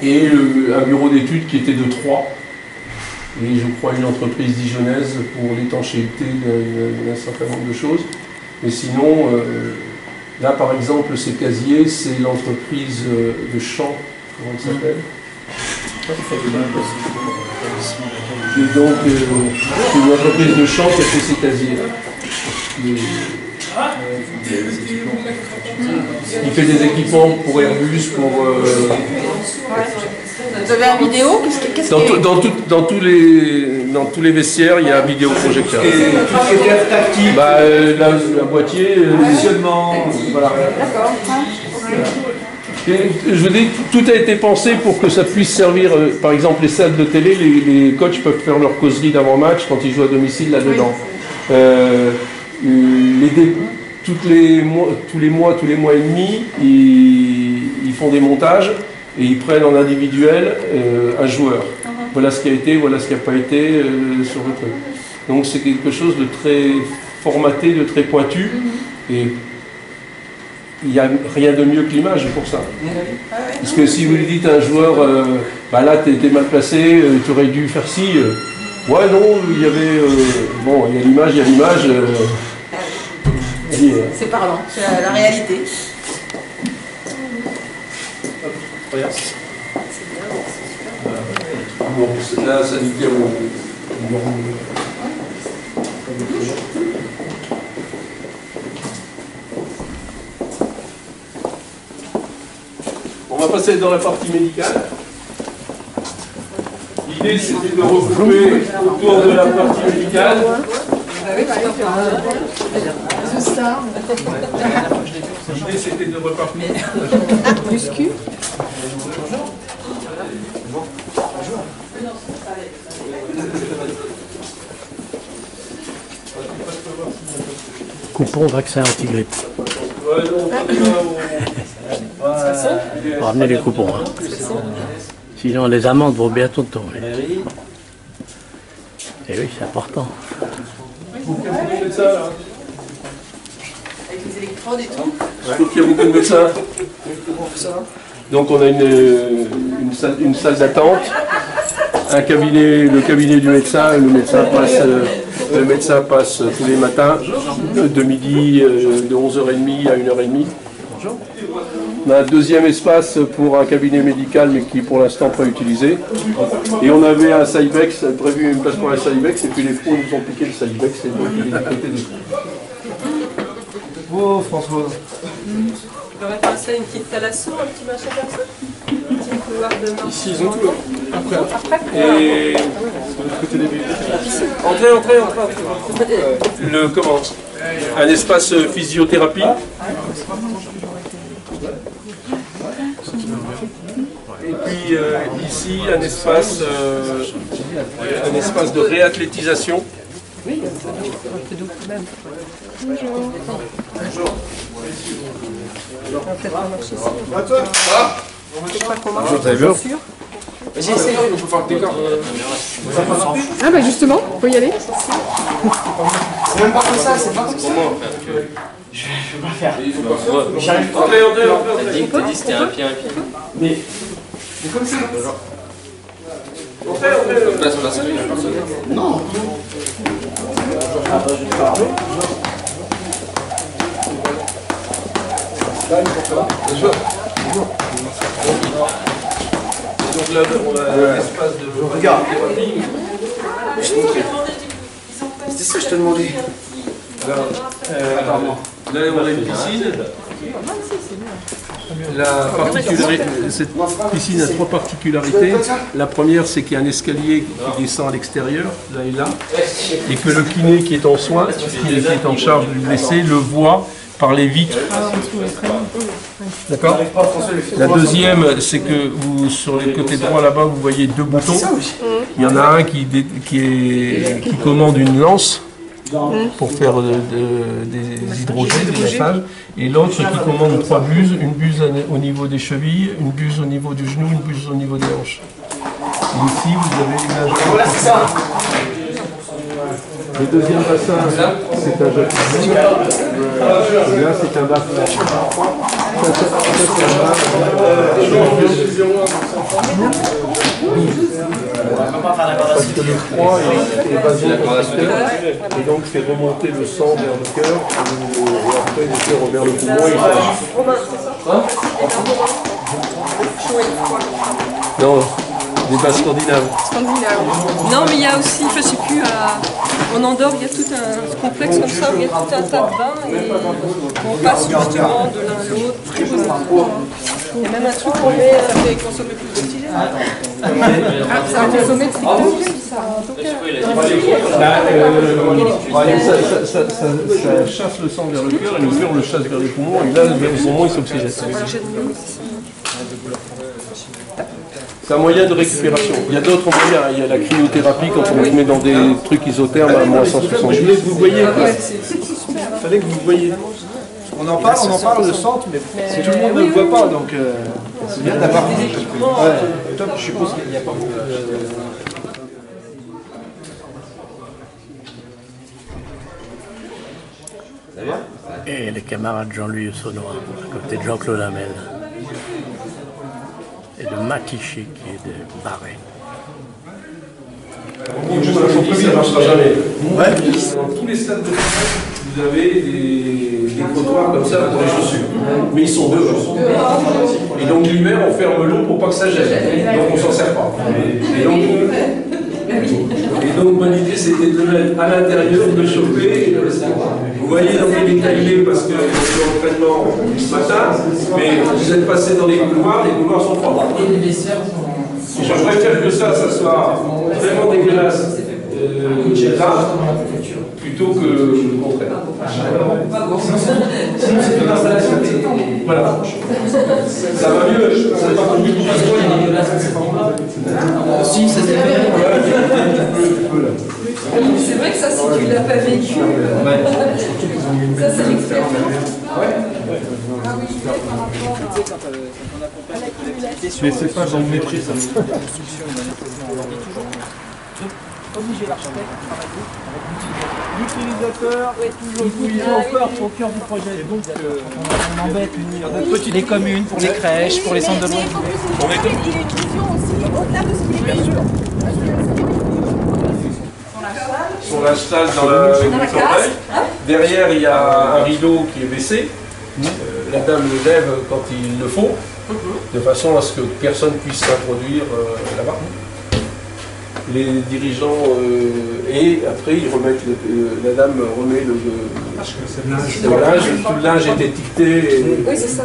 et un bureau d'études qui était de Troyes. Et je crois une entreprise dijonnaise pour l'étanchéité d'un certain nombre de choses. Mais sinon, là par exemple, ces casiers, c'est l'entreprise de Champ, comment elle s'appelle? Et donc, c'est une entreprise de Champ qui a fait ces casiers. Il fait des équipements pour Airbus, pour... Vous avez une vidéo? Dans tous les vestiaires, il y a un vidéoprojecteur. Tactile. La boîtier, positionnement, voilà. D'accord. Je veux dire, tout a été pensé pour que ça puisse servir, par exemple les salles de télé, les coachs peuvent faire leur causerie d'avant-match quand ils jouent à domicile là-dedans. tous les mois et demi, ils font des montages et ils prennent en individuel un joueur. Voilà ce qui a été, voilà ce qui n'a pas été sur le truc. Donc c'est quelque chose de très formaté, de très pointu, et il n'y a rien de mieux que l'image pour ça. Parce que si vous lui dites à un joueur, bah là t'es mal placé, tu aurais dû faire ci, ouais non, il y avait, bon, il y a l'image, c'est parlant, c'est la réalité. Regarde. Bon, là, ça nous tient On va passer dans la partie médicale. L'idée, c'était de regrouper autour de la partie médicale. L'idée, c'était de repartir. Muscu. Coupon vaccin anti-grippe. Faut ramener les coupons. Hein. Sinon les amendes vont bientôt tomber. Et oui, c'est important. Avec les électrodes et tout. Je trouve qu'il y a beaucoup de médecins. Donc on a une salle d'attente, un cabinet, le cabinet du médecin. Le médecin passe tous les matins de midi, de 11h30 à 1h30. On a un deuxième espace pour un cabinet médical, mais qui est pour l'instant pas utilisé. Et on avait un Cybex, prévu une place pour un Cybex, et puis les pros nous ont piqué le Cybex, et donc il est à côté des pros. Oh François. On aurait pensé à une petite thalasso, un petit machin comme ça. Un petit couloir de marche. Ici, ils ont tout là. Après. Et entrez. Comment un espace physiothérapie. Et puis ici, un espace de réathlétisation. Oui, un peu doux quand même. Bonjour. On va peut-être pas marcher ici. Je sais pas qu'on marche. Vous avez vu ? J'ai essayé. Ah bah justement, faut y aller. C'est même pas comme ça, c'est pas comme ça. Je peux pas faire. J'arrive pas. T'as dit que c'était un pied. Mais comme ça. Non. Donc là, on a un espace de... Regarde. C'était ça que je te demandais. Là, on a une piscine. Cette piscine a trois particularités. La première, c'est qu'il y a un escalier qui descend à l'extérieur, là et là, et que le kiné qui est en soins, qui est en charge du blessé, le voit par les vitres. D'accord ? La deuxième, c'est que vous, sur le côté droit là-bas, vous voyez deux boutons. Il y en a un qui commande une lance pour faire des hydrogènes, des massages, et l'autre qui commande trois buses, une buse au niveau des chevilles, une buse au niveau du genou, une buse au niveau des hanches. Et ici, vous avez l'image. Le deuxième bassin, c'est un jacuzzi. Et là, c'est un bain. Parce que le froid est vasoconstricteur et donc fait remonter le sang vers le cœur et après le cœur vers le poumon. Non, des bains scandinaves. Non, mais il y a aussi, je sais plus, en Andorre, il y a tout un complexe comme ça où il y a tout un tas de bains et on passe justement de l'un à l'autre très positivement. Il y a même un truc qu'on met, ça fait consommer plus d'oxygène. Ça a consommé de l'oxygène, ça. Ça chasse le sang vers le cœur et le cœur le chasse vers les poumons et là, le poumon il s'oxygène. C'est un moyen de récupération. Il y a d'autres moyens. Il y a la cryothérapie quand on les met dans des trucs isothermes à moins 170. Vous voyez quoi. fallait que vous voyiez. On en parle le centre, mais si tout le monde ne le voit pas, donc c'est bien d'avoir. Ouais, top, je suppose qu'il n'y a pas beaucoup de. Et les camarades Jean-Louis Saunois, à côté de Jean-Claude Hamel. Et de Matiché qui est de Barré. Ça ne marchera jamais. Dans tous les stades de foot, vous avez des trottoirs comme ça pour les chaussures. Mais ils sont dehors. Et donc l'hiver, on ferme l'eau pour pas que ça gêne. Donc on s'en sert pas. Et donc mon idée c'était de mettre à l'intérieur, de chauffer et de rester. Vous voyez dans les détaillés parce que c'est l'entraînement ce matin, mais vous êtes passé dans les couloirs sont propres. Et les vestiaires sont... Je préfère que ça soit vraiment dégueulasse là, plutôt que le contraire. Sinon c'est une installation. Voilà. Ça va mieux, ça va pas mieux. Si, ça c'est vrai. C'est vrai que ça, si tu l'as pas vécu, ça c'est l'expérience. Mais c'est pas dans le mépris, ça. Obliger l'architecte à travailler avec l'utilisateur, toujours au cœur du projet. Et donc, on embête les communes, pour les crèches, pour les centres de loisirs. Il y a une vision aussi au-delà de ce qu'il est vécu. On l'installe dans la case. Derrière, il y a un rideau qui est baissé. La dame le lève quand il le faut, de façon à ce que personne puisse s'introduire là-bas. Les dirigeants et après ils remettent la dame remet le linge, tout le linge est étiqueté. Oui, c'est ça.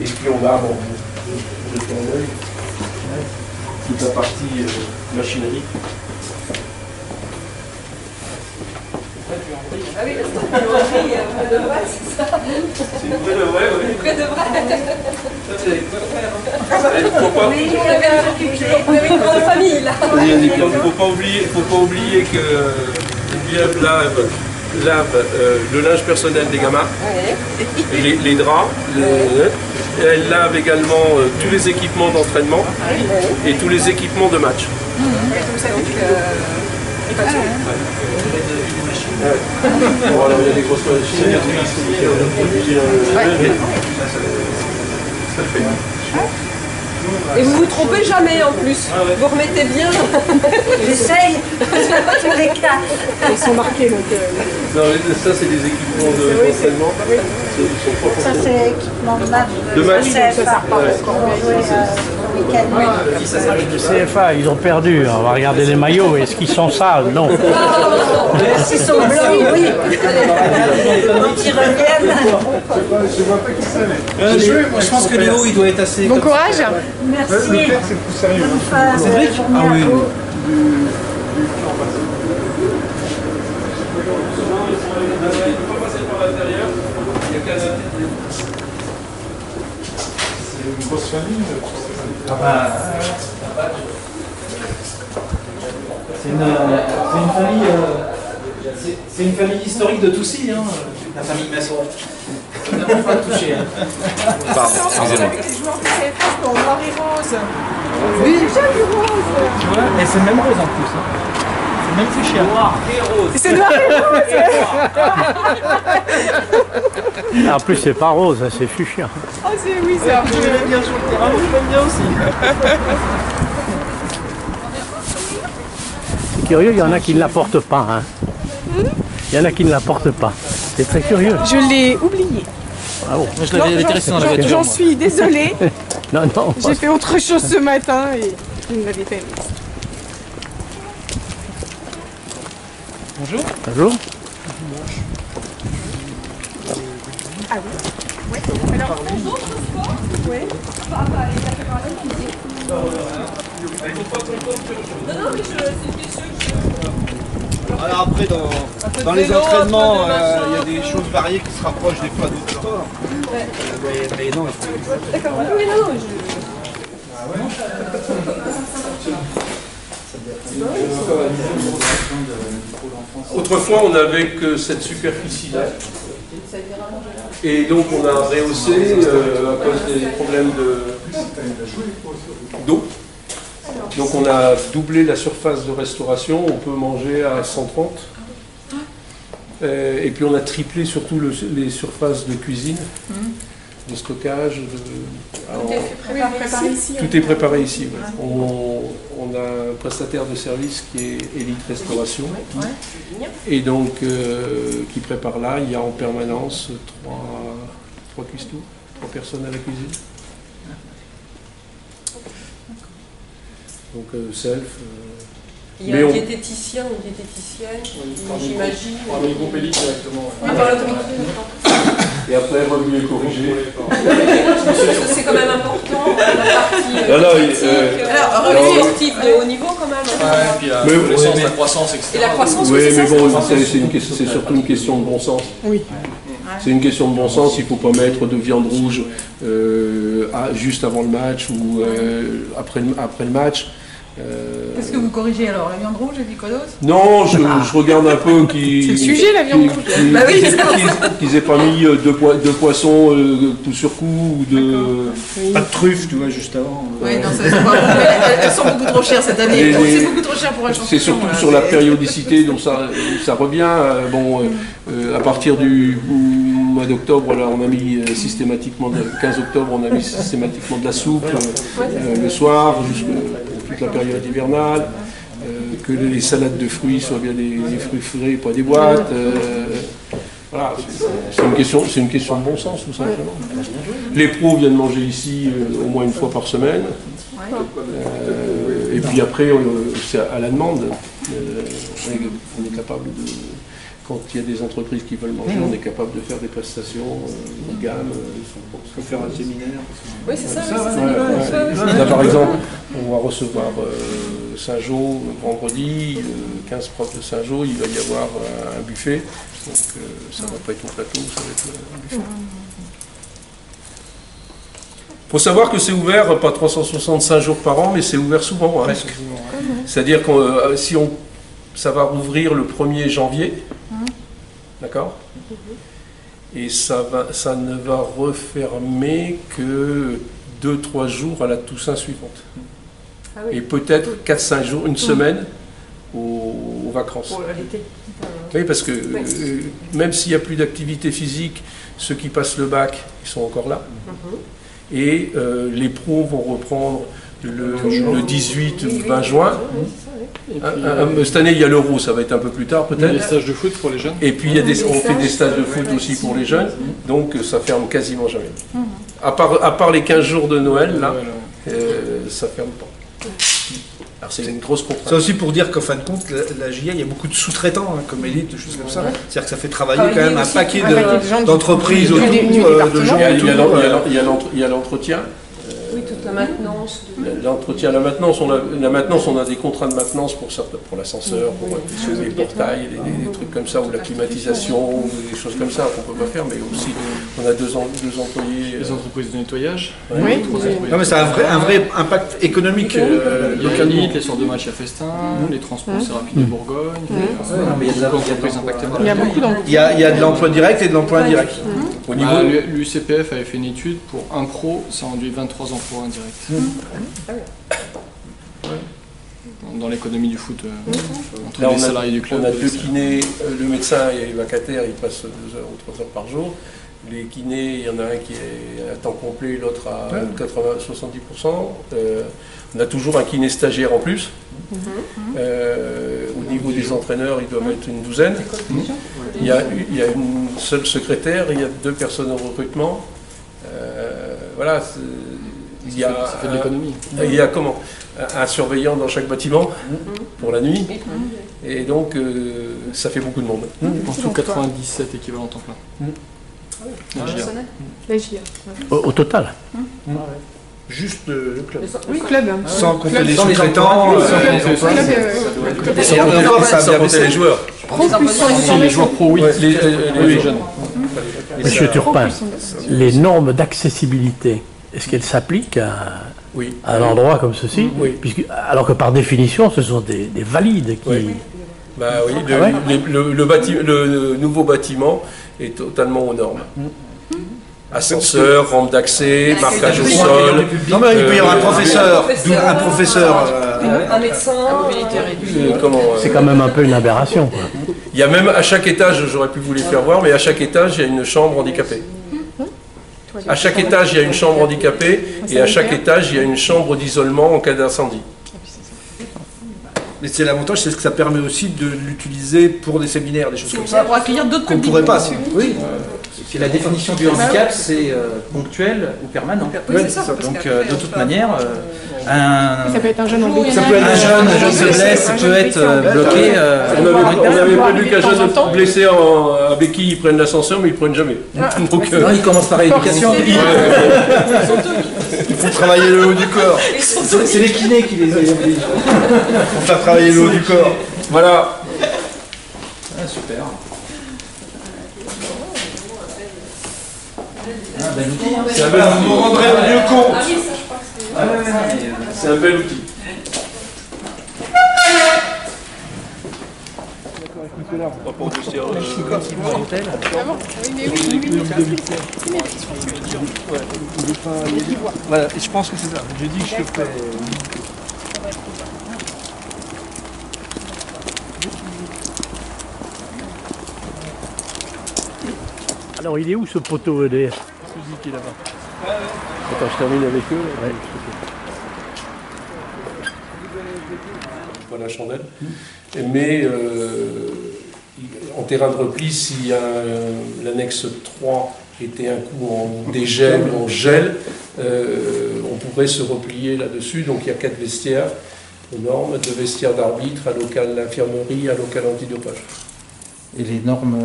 Et puis on va jeter un œil toute la partie machinerie. Ah oui, parce que près de vrai, c'est ça. C'est près de vrai, oui. Près de vrai. Ça, c'est Vous avez une grande famille là. Il ne faut pas oublier que Bièvre lave le linge personnel des gamins, les draps, elle lave également tous les équipements d'entraînement et tous les équipements de match. Bon, alors il y a des grosses machines. Et vous vous trompez jamais en plus. Vous remettez bien. J'essaye. Tous les cas. Ils sont marqués donc. Non, ça c'est des équipements d'entraînement. Ça c'est équipement de match. De match. Le CFA, ils ont perdu. On va regarder les maillots. Est-ce qu'ils sont sales? Non. S'ils sont blancs, oui. Quand ils reviennent. Je pense que Léo, il doit être assez... Bon courage. Merci. Le père, c'est plus sérieux. Cédric? Ah oui. C'est une grosse famille. C'est une famille historique de Toussy, hein, la famille Masson. On n'a pas touché. Pardon, excusez-moi. Les joueurs de CFA en noir et rose. Oui, c'est du rose. Ouais, et c'est le même rose en plus. Hein. C'est le même fuchsia. Noir et rose. C'est noir et rose. En plus, c'est pas rose, c'est fuchsia. Ah, oui, c'est un peu. Je l'aime bien sur le terrain, je l'aime bien aussi. C'est curieux, il y en a qui ne la portent pas. Hein. Il y en a qui ne la portent pas. C'est très curieux. Je l'ai oublié. Ah bon. Moi, je l'avais laissé dans la voiture. J'en suis désolée. Non, non. J'ai fait autre chose ce matin et je ne l'avais pas aimé. Bonjour. Bonjour. Ah oui. Ouais. Alors, bonjour, oui. Non, mais c'est une question que Alors après, dans les entraînements, il y a des choses variées qui se rapprochent des fois d'autres sports. Mais non, il faut... D'accord, oui, non, Autrefois, on n'avait que cette superficie-là. Et donc, on a rehaussé à cause des problèmes d'eau. Donc, on a doublé la surface de restauration. On peut manger à 130. Et puis, on a triplé surtout les surfaces de cuisine, de stockage. Tout est préparé ici. Ouais. On a un prestataire de service qui est Elite Restauration. Et donc, qui prépare là. Il y a en permanence 3 cuistots, 3 personnes à la cuisine. Donc, self. Il y a un diététicien ou une diététicienne, j'imagine. On va groupe Elite directement. Et après, revenu et corrigé. C'est quand même important, la partie sportive de haut niveau quand même. Et puis la connaissance, la croissance, etc. Et la croissance, oui, mais bon, c'est surtout une question de bon sens. Oui. C'est une question de bon sens, il ne faut pas mettre de viande rouge juste avant le match ou après le match. Qu'est-ce que vous corrigez alors? La viande rouge et du codos? Non, je regarde un peu qui. C'est le sujet, la viande rouge. Qu'ils n'aient pas mis deux poissons coup sur coup ou pas de truffes, tu vois, juste avant. Oui, non, elles sont beaucoup trop chères cette année. C'est beaucoup trop cher pour un champion. C'est surtout sur la périodicité, donc ça revient. À partir du mois d'octobre, là, on a mis systématiquement, le 15 octobre, on a mis systématiquement de la soupe le soir, jusqu'à toute la période hivernale, que les salades de fruits soient bien des fruits frais, pas des boîtes. Voilà, c'est une question de bon sens, tout simplement. Les pros viennent manger ici au moins une fois par semaine. Et puis après, c'est à la demande. On est capable de... Quand il y a des entreprises qui veulent manger, on est capable de faire des prestations de gamme. On peut faire un séminaire. Oui, c'est ça. Là, par exemple, on va recevoir Saint-Jean vendredi, 15 profs de Saint-Jean, il va y avoir un buffet. Donc ça ne va pas être au plateau, ça va être un buffet. Il faut savoir que c'est ouvert, pas 365 jours par an, mais c'est ouvert souvent. Hein. C'est-à-dire que ça va rouvrir le 1er janvier. D'accord? Et ça ne va refermer que 2-3 jours à la Toussaint suivante. Ah oui. Et peut-être 4-5 jours, une semaine aux vacances. Pour l'été. Oui, parce que même s'il n'y a plus d'activité physique, ceux qui passent le bac, ils sont encore là. Et les pros vont reprendre le 18 ou 20 juin. Cette année, il y a l'Euro, ça va être un peu plus tard peut-être. Il y a des stages de foot pour les jeunes. Et puis, on fait des stages de foot aussi pour les jeunes, donc ça ferme quasiment jamais. À part les 15 jours de Noël, là, ça ferme pas. Alors c'est une grosse contrainte. C'est aussi pour dire qu'en fin de compte, la GIA, il y a beaucoup de sous-traitants, comme Elite, des choses comme ça. C'est-à-dire que ça fait travailler quand même un paquet d'entreprises autour, de gens. Il y a l'entretien. Oui, toute la maintenance. L'entretien, la maintenance, on a des contrats de maintenance pour l'ascenseur, pour les portails, des trucs comme ça, ou la climatisation, ou des choses comme ça qu'on ne peut pas faire, mais aussi on a deux employés. Les entreprises de nettoyage. Oui. Non, mais c'est un vrai impact économique. Il y a Elite, les sortes de matchs à festin, les transports assez rapides de Bourgogne. Il y a beaucoup d'entreprises impactées par la Il y a de l'emploi direct et de l'emploi indirect. L'UCPF avait fait une étude pour un pro, ça induit 23 emplois indirects. Dans l'économie du foot, entre les salariés du club. On a 2 kinés, le médecin est vacataire, il passe 2 heures ou 3 heures par jour. Les kinés, il y en a un qui est à temps complet, l'autre à 70%. On a toujours un kiné stagiaire en plus. Au niveau des entraîneurs, ils doivent être une douzaine. Il y a une seule secrétaire, il y a 2 personnes au recrutement. Voilà, ça fait de l'économie. Il y a un surveillant dans chaque bâtiment pour la nuit. Et donc, ça fait beaucoup de monde. En tout, 97 équivalents temps plein. La GIA. Au total. Juste le club. Oui, club. Sans compter les sous-traitants. Sans compter les joueurs. Les joueurs pro, oui. Les jeunes. Monsieur Turpin, les normes d'accessibilité, est-ce qu'elles s'appliquent à un endroit comme ceci, alors que par définition, ce sont des valides qui... Oui. Bah oui, le nouveau bâtiment est totalement aux normes. Ascenseur, rampe d'accès, marquage au sol. Non mais il peut y avoir un professeur, un médecin, c'est quand même un peu une aberration, quoi. Il y a même à chaque étage, j'aurais pu vous les faire voir, mais à chaque étage, il y a une chambre handicapée. À chaque étage, il y a une chambre handicapée et à chaque étage, il y a une chambre d'isolement en cas d'incendie. Mais c'est l'avantage, c'est que ça permet aussi de l'utiliser pour des séminaires, des choses comme ça. Pour accueillir d'autres qu'on publics. pourrait pas. Oui. Si la définition du handicap, c'est ponctuel ou permanent. Oui, c'est ça. Donc de toute manière, Ça peut être un jeune handicapé. un jeune faiblesse peut être bloqué. On avait prévu qu'un jeune blessé à béquille, ils prennent l'ascenseur, mais ils ne prennent jamais. Donc, non, il commence par l'éducation. Il faut travailler le haut du corps. C'est les kinés qui les obligent. Pour faire travailler le haut du corps. Voilà. Super. C'est un bel outil. On rendrait mieux compte. C'est un bel outil. Voilà, je pense que c'est ça. J'ai dit que je te fais. Alors il est où ce poteau EDF? Celui qui est là-bas. Attends, je termine avec eux. Ouais. Pas la chandelle. Mais en terrain de repli, si l'annexe 3 était un coup en dégel, en gel, on pourrait se replier là-dessus. Donc il y a 4 vestiaires aux normes, 2 vestiaires d'arbitre, un local d'infirmerie, un local antidopage. Et les normes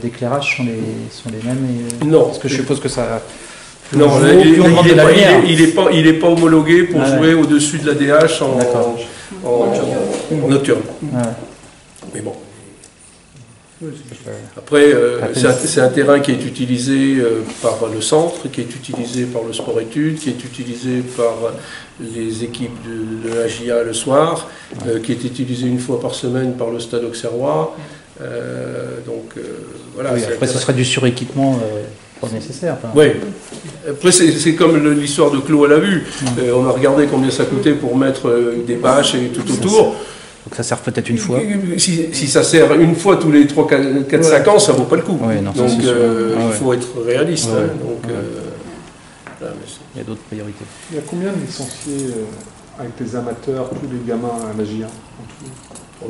d'éclairage sont les mêmes Non. Parce que je suppose que ça... Non, il n'est pas homologué pour jouer au-dessus de la DH en nocturne. Ouais. Mais bon. Après, c'est un terrain qui est utilisé par le centre, qui est utilisé par le sport-études, qui est utilisé par les équipes de la GIA le soir, qui est utilisé une fois par semaine par le stade auxerrois. Voilà. Oui, après, ce serait du suréquipement pas nécessaire. Oui. Après, c'est comme l'histoire de Clos à la vue. On a regardé combien ça coûtait pour mettre des bâches et tout autour. Donc ça sert peut-être une fois. Si ça sert une fois tous les 3, 4, 5 ans, ça ne vaut pas le coup. Ouais, non, donc il faut être réaliste. Ouais. Là, il y a d'autres priorités. Il y a combien de licenciés avec les amateurs, tous les gamins à la GIA?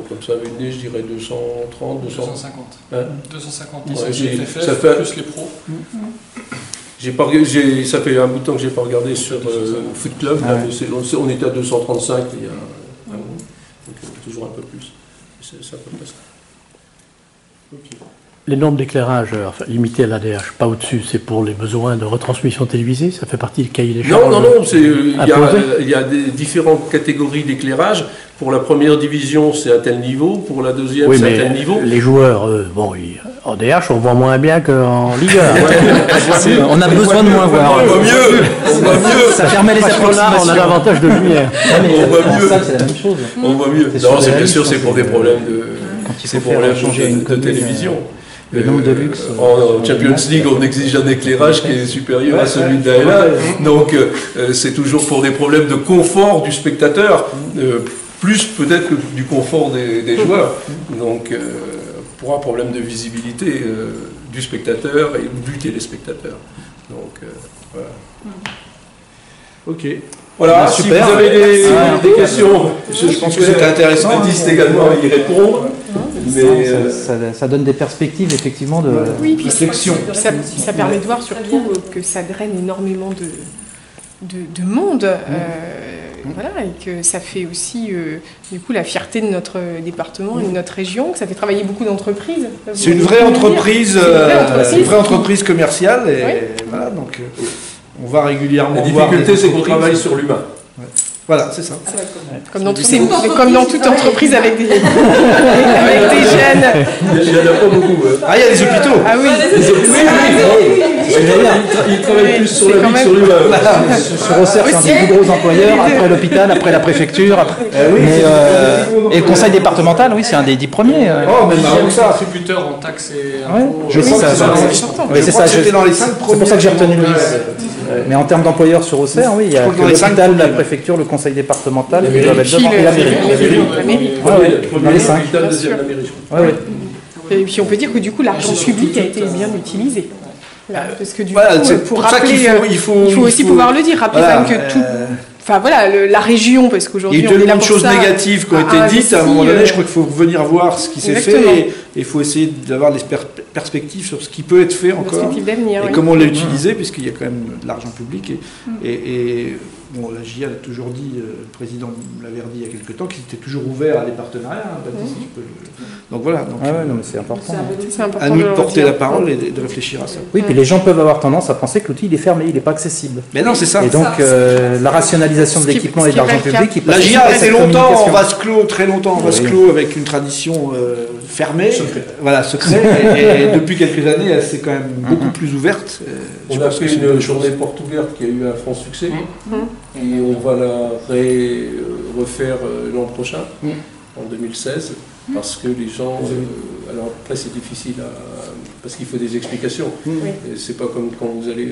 Comme ça, avec nez, je dirais 230, 250. Hein 250 ça fait plus les pros. Ça fait un bout de temps que je n'ai pas regardé sur Foot Club, là, mais on était à 235 il y a un an, donc toujours un peu plus. C'est à peu près ça. Okay. Les normes d'éclairage limitées à l'ADH, pas au-dessus, c'est pour les besoins de retransmission télévisée, ça fait partie du cahier des charges? Non, il y a des différentes catégories d'éclairage. Pour la première division, c'est à tel niveau, pour la deuxième, c'est à tel niveau. Les joueurs, en DH, on voit moins bien qu'en Ligue 1. On a besoin de moins voir. On voit mieux. Ça permet les approximations. On a davantage de lumière. On voit mieux. C'est la même chose. On voit mieux. Non, c'est bien sûr, c'est pour des problèmes de télévision. Le nombre de luxe. En Champions League, on exige un éclairage qui est supérieur à celui de la L1. Donc, c'est toujours pour des problèmes de confort du spectateur, plus peut-être que du confort des joueurs. Donc, pour un problème de visibilité du spectateur et du téléspectateur. Donc, voilà. Ok. Voilà, super. Si vous avez des questions, je pense que c'était intéressant. Baptiste également y répondre. Mais ça donne des perspectives effectivement de réflexion. Ça permet de voir surtout que ça draine énormément de monde. Voilà, et que ça fait aussi du coup la fierté de notre département et de notre région, que ça fait travailler beaucoup d'entreprises. C'est une vraie entreprise, commerciale et voilà, donc on va régulièrement. La difficulté, c'est qu'on travaille sur l'humain. Ouais. Voilà, c'est ça. Comme dans, comme dans toute entreprise avec des, avec des jeunes. Il n'y en a pas beaucoup. Ah, il y a des hôpitaux. Ah oui. Ils travaillent plus sur la vie que sur l'humain. Sur Auxerre, c'est un des plus gros employeurs, après l'hôpital, après la préfecture. Et le conseil départemental, oui, c'est un des 10 premiers. Oh, même avant ça. Contributeur en taxes et impôts. Je sais ça. C'est ça. J'étais dans les 5 premiers. C'est pour ça que j'ai retenu le 10. Mais en termes d'employeurs sur Auxerre, oui, il y a l'hôpital, la préfecture, le conseil départemental, et la mairie. Dans les 5. Et puis on peut dire que du coup l'argent public a été bien utilisé. Parce que du coup, pour ça rappeler, il faut aussi pouvoir le dire, rappeler quand même que tout... Enfin voilà, la région, parce qu'aujourd'hui on est là pour ça. Il y a eu tellement de choses négatives qui ont été dites, à un moment donné, je crois qu'il faut revenir voir ce qui s'est fait, et il faut essayer d'avoir des perspectives sur ce qui peut être fait encore, et comment l'a utilisé, puisqu'il y a quand même de l'argent public, et bon, la GIA a toujours dit, le président l'avait dit il y a quelque temps, qu'il était toujours ouvert à des partenariats, Baptiste, si je peux donc voilà. Donc, non, mais c'est important. À nous de porter la parole et de réfléchir à ça. Oui, puis les gens peuvent avoir tendance à penser que l'outil il est fermé, il n'est pas accessible. Mais non, c'est ça. Et donc la rationalisation de l'équipement et de l'argent public, la GIA a été longtemps en vase clos, très longtemps en vase clos, avec une tradition fermée, voilà, secret. Et depuis quelques années, elle s'est quand même beaucoup plus ouverte. On a fait une journée porte ouverte qui a eu un franc succès, et on va la refaire l'an prochain, en 2016. Parce que les gens, alors après c'est difficile parce qu'il faut des explications. C'est pas comme quand vous allez,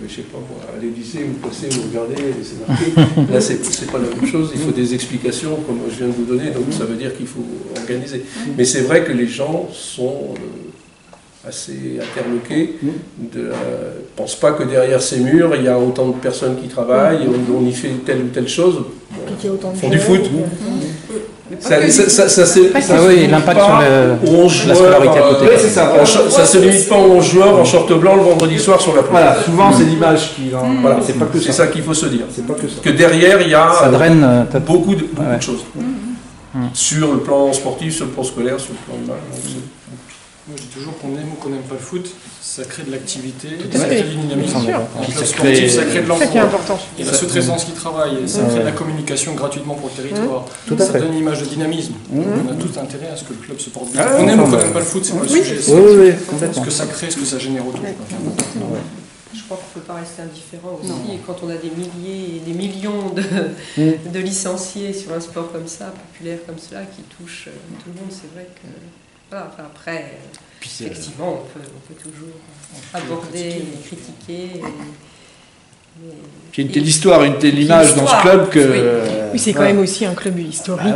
je sais pas, à l'Élysée, vous passez, vous regardez, et c'est marqué. Là c'est pas la même chose. Il faut des explications comme je viens de vous donner. Donc ça veut dire qu'il faut organiser. Mais c'est vrai que les gens sont assez interloqués. Ne pensent pas que derrière ces murs il y a autant de personnes qui travaillent, on y fait telle ou telle chose. Ils font du foot. L'impact sur la scolarité à côté. Ça se limite pas aux 11 joueurs en short blanc le vendredi soir sur la plage. Voilà, souvent c'est l'image qui... Voilà, c'est pas que ça qu'il faut se dire. C'est pas que derrière il y a beaucoup de choses. Sur le plan sportif, sur le plan scolaire, sur le plan humain. Moi je dis toujours qu'on aime ou qu'on n'aime pas le foot, ça crée de l'activité, ça crée du dynamisme. Un club sportif, ça crée de l'emploi. Et la sous-traitance qui travaille, ça crée de la communication gratuitement pour le territoire. Ça donne une image de dynamisme. On a tout intérêt à ce que le club se porte bien. On aime ou qu'on n'aime pas le foot, c'est pas le sujet. C'est ce que ça crée, ce que ça génère autour. Je crois qu'on ne peut pas rester indifférent aussi. Et quand on a des milliers et des millions de licenciés sur un sport comme ça, populaire comme cela, qui touche tout le monde, c'est vrai que... Voilà, enfin, après, effectivement, on peut toujours aborder et critiquer. Puis une telle histoire, une telle image dans ce club que... Oui, c'est quand même aussi un club historique.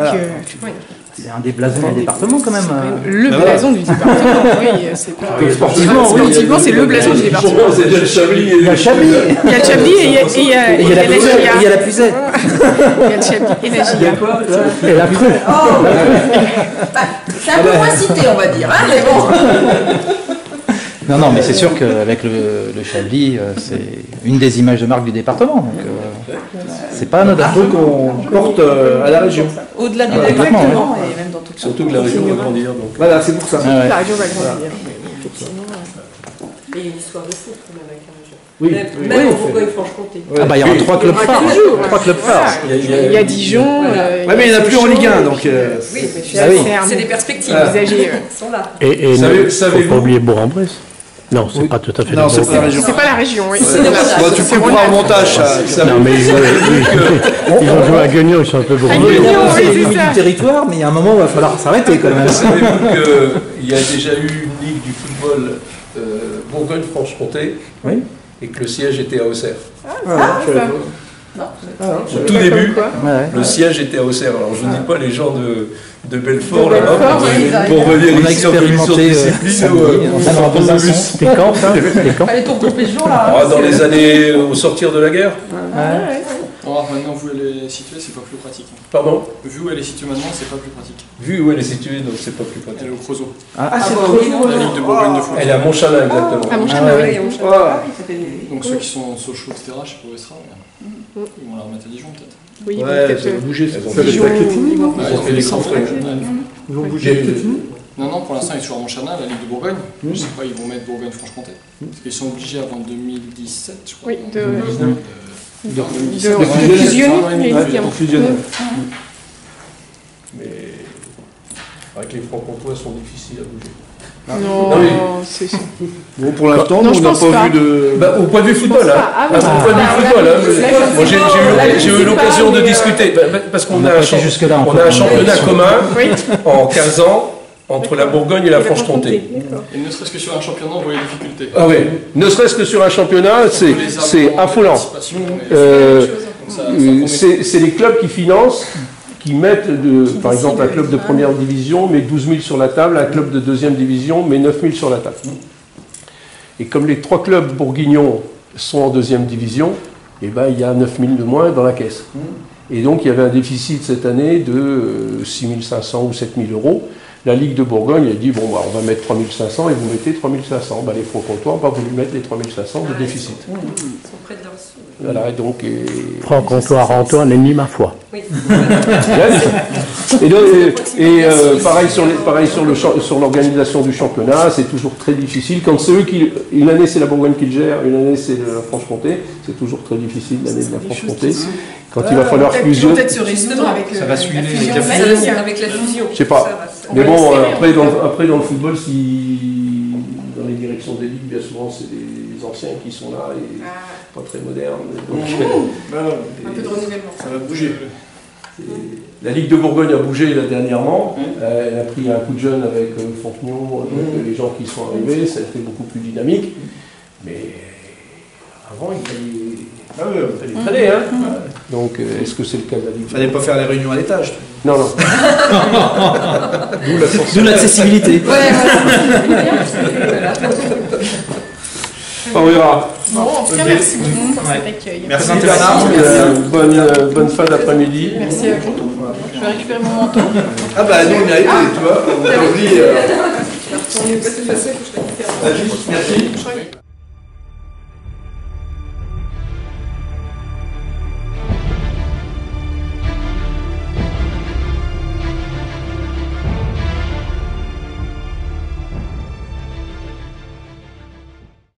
C'est un des blasons du département quand même. Le blason du département, oui. Sportivement, c'est le blason du département. Il y a le Chablis. Il y a le Chablis et il y a la GIA. Il y a la Puisée. Il y a le Chablis et la GIA. Et la Crue. C'est un peu moins cité, on va dire, mais bon. Non, mais c'est sûr qu'avec le Chablis, c'est une des images de marque du département. Donc, c'est pas anodin. qu'on porte à la région. Au-delà du département et même dans toute surtout que la région va grandir. Voilà, c'est pour ça. La région va grandir. Et l'histoire de foot, quand même, avec la région. Oui, même en Bourgogne-Franche-Comté. Ah bah il y aura 3 clubs phares. 3 clubs phares. Il y a Dijon. Ouais, mais il n'y en a plus en Ligue 1, donc. Oui, c'est des perspectives. Usagers sont là. Et il ne faut pas oublier Bourg-en-Bresse. Non, c'est pas tout à fait non, c'est pas la région. C'est pas la région, oui. Tu couperas au montage. Non, mais ils ont joué à Guignon, ils sont un peu bourgeois. C'est du territoire, mais il y a un moment où il va falloir s'arrêter quand même. Savez-vous qu'il y a déjà eu une ligue du football Bourgogne-Franche-Comté et que le siège était à Auxerre. Au tout début, le siège était à Auxerre. Alors je ne dis pas les gens de Belfort là-bas pour venir ici en commission de discipline C'était quand ça? Allez, ton groupe ce jour-là. dans les années au sortir de la guerre. Maintenant, vu où elle est située, c'est pas plus pratique. Pardon? Vu où elle est située maintenant, c'est pas plus pratique. Vu où elle est située, donc c'est pas plus pratique. Elle est au Creusot. C'est Creusot. La Ligue de Bourgogne de foot. Elle est à Montchalin, exactement. À Montchalin, oui. Donc ceux qui sont Sochaux, etc., je sais pas où elle sera. Ils vont la remettre à Dijon, peut-être. Oui, ouais, ça va bouger. Ça va Dijon, ils vont fait des centres. Ils vont bouger. Non, pour l'instant, ils sont toujours à Montchalin, la Ligue de Bourgogne. Je sais pas, ils vont mettre Bourgogne-Franche-Comté. Parce qu'ils sont obligés avant 2017, je crois. Oui, de fusionner les ligues. Pour fusionner. Mais avec les francs-comtois sont difficiles à bouger. Non, c'est ça. Bon, pour l'instant, Non, on je n'a pense pas pas. vu de... Bah, au point de vue football, hein. Ah, oui. Au point de vue football, hein. Moi, j'ai eu l'occasion de discuter, parce qu'on a un championnat commun en 15 ans entre la Bourgogne et la Franche-Comté. Et ne serait-ce que sur un championnat, on voit les difficultés. Ah oui, ne serait-ce que sur un championnat, c'est affolant. C'est les clubs qui financent, qui mettent, par exemple, un club de première division met 12 000 sur la table, un club de deuxième division met 9 000 sur la table. Et comme les 3 clubs bourguignons sont en deuxième division, eh ben, il y a 9 000 de moins dans la caisse. Et donc il y avait un déficit cette année de 6 500 ou 7 000 euros. La Ligue de Bourgogne a dit, bon, bah, on va mettre 3 500 et vous mettez 3 500. Bah, les francs-comtois n'ont pas voulu mettre les 3 500 de déficit. Ils sont près de leur sous. Voilà, et donc... Franc-comtois, Antoine, ennemi ma foi. Oui. Pareil sur l'organisation du championnat, c'est toujours très difficile. Quand c'est eux qui... Une année c'est la Bourgogne qui le gère, une année c'est la Franche-Comté, c'est toujours très difficile l'année de la Franche-Comté. Quand il va falloir fusionner... Peut-être se résoudre avec Ça va suivre Avec la fusion. Je sais pas. Mais bon, après dans le football, dans les directions des ligues, bien souvent c'est des anciens qui sont là et pas très modernes. Donc, un peu de renouvellement. Ça va bouger. La Ligue de Bourgogne a bougé là dernièrement. Elle a pris un coup de jeune avec Fontenoy, avec les gens qui sont arrivés. Ça a été beaucoup plus dynamique. Mais avant, il fallait traîner. Hein. Donc, est-ce que c'est le cas de la Ligue? Il fallait pas faire les réunions à l'étage. Non, non. D'où l'accessibilité. On verra. Bon, en tout cas, merci beaucoup pour cet accueil. Merci Bernard. Bonne fin d'après-midi. Merci à vous. Je vais récupérer mon manteau. Ah bah nous on y a été, tu vois. On a oublié. Je vais retourner aussi. Merci.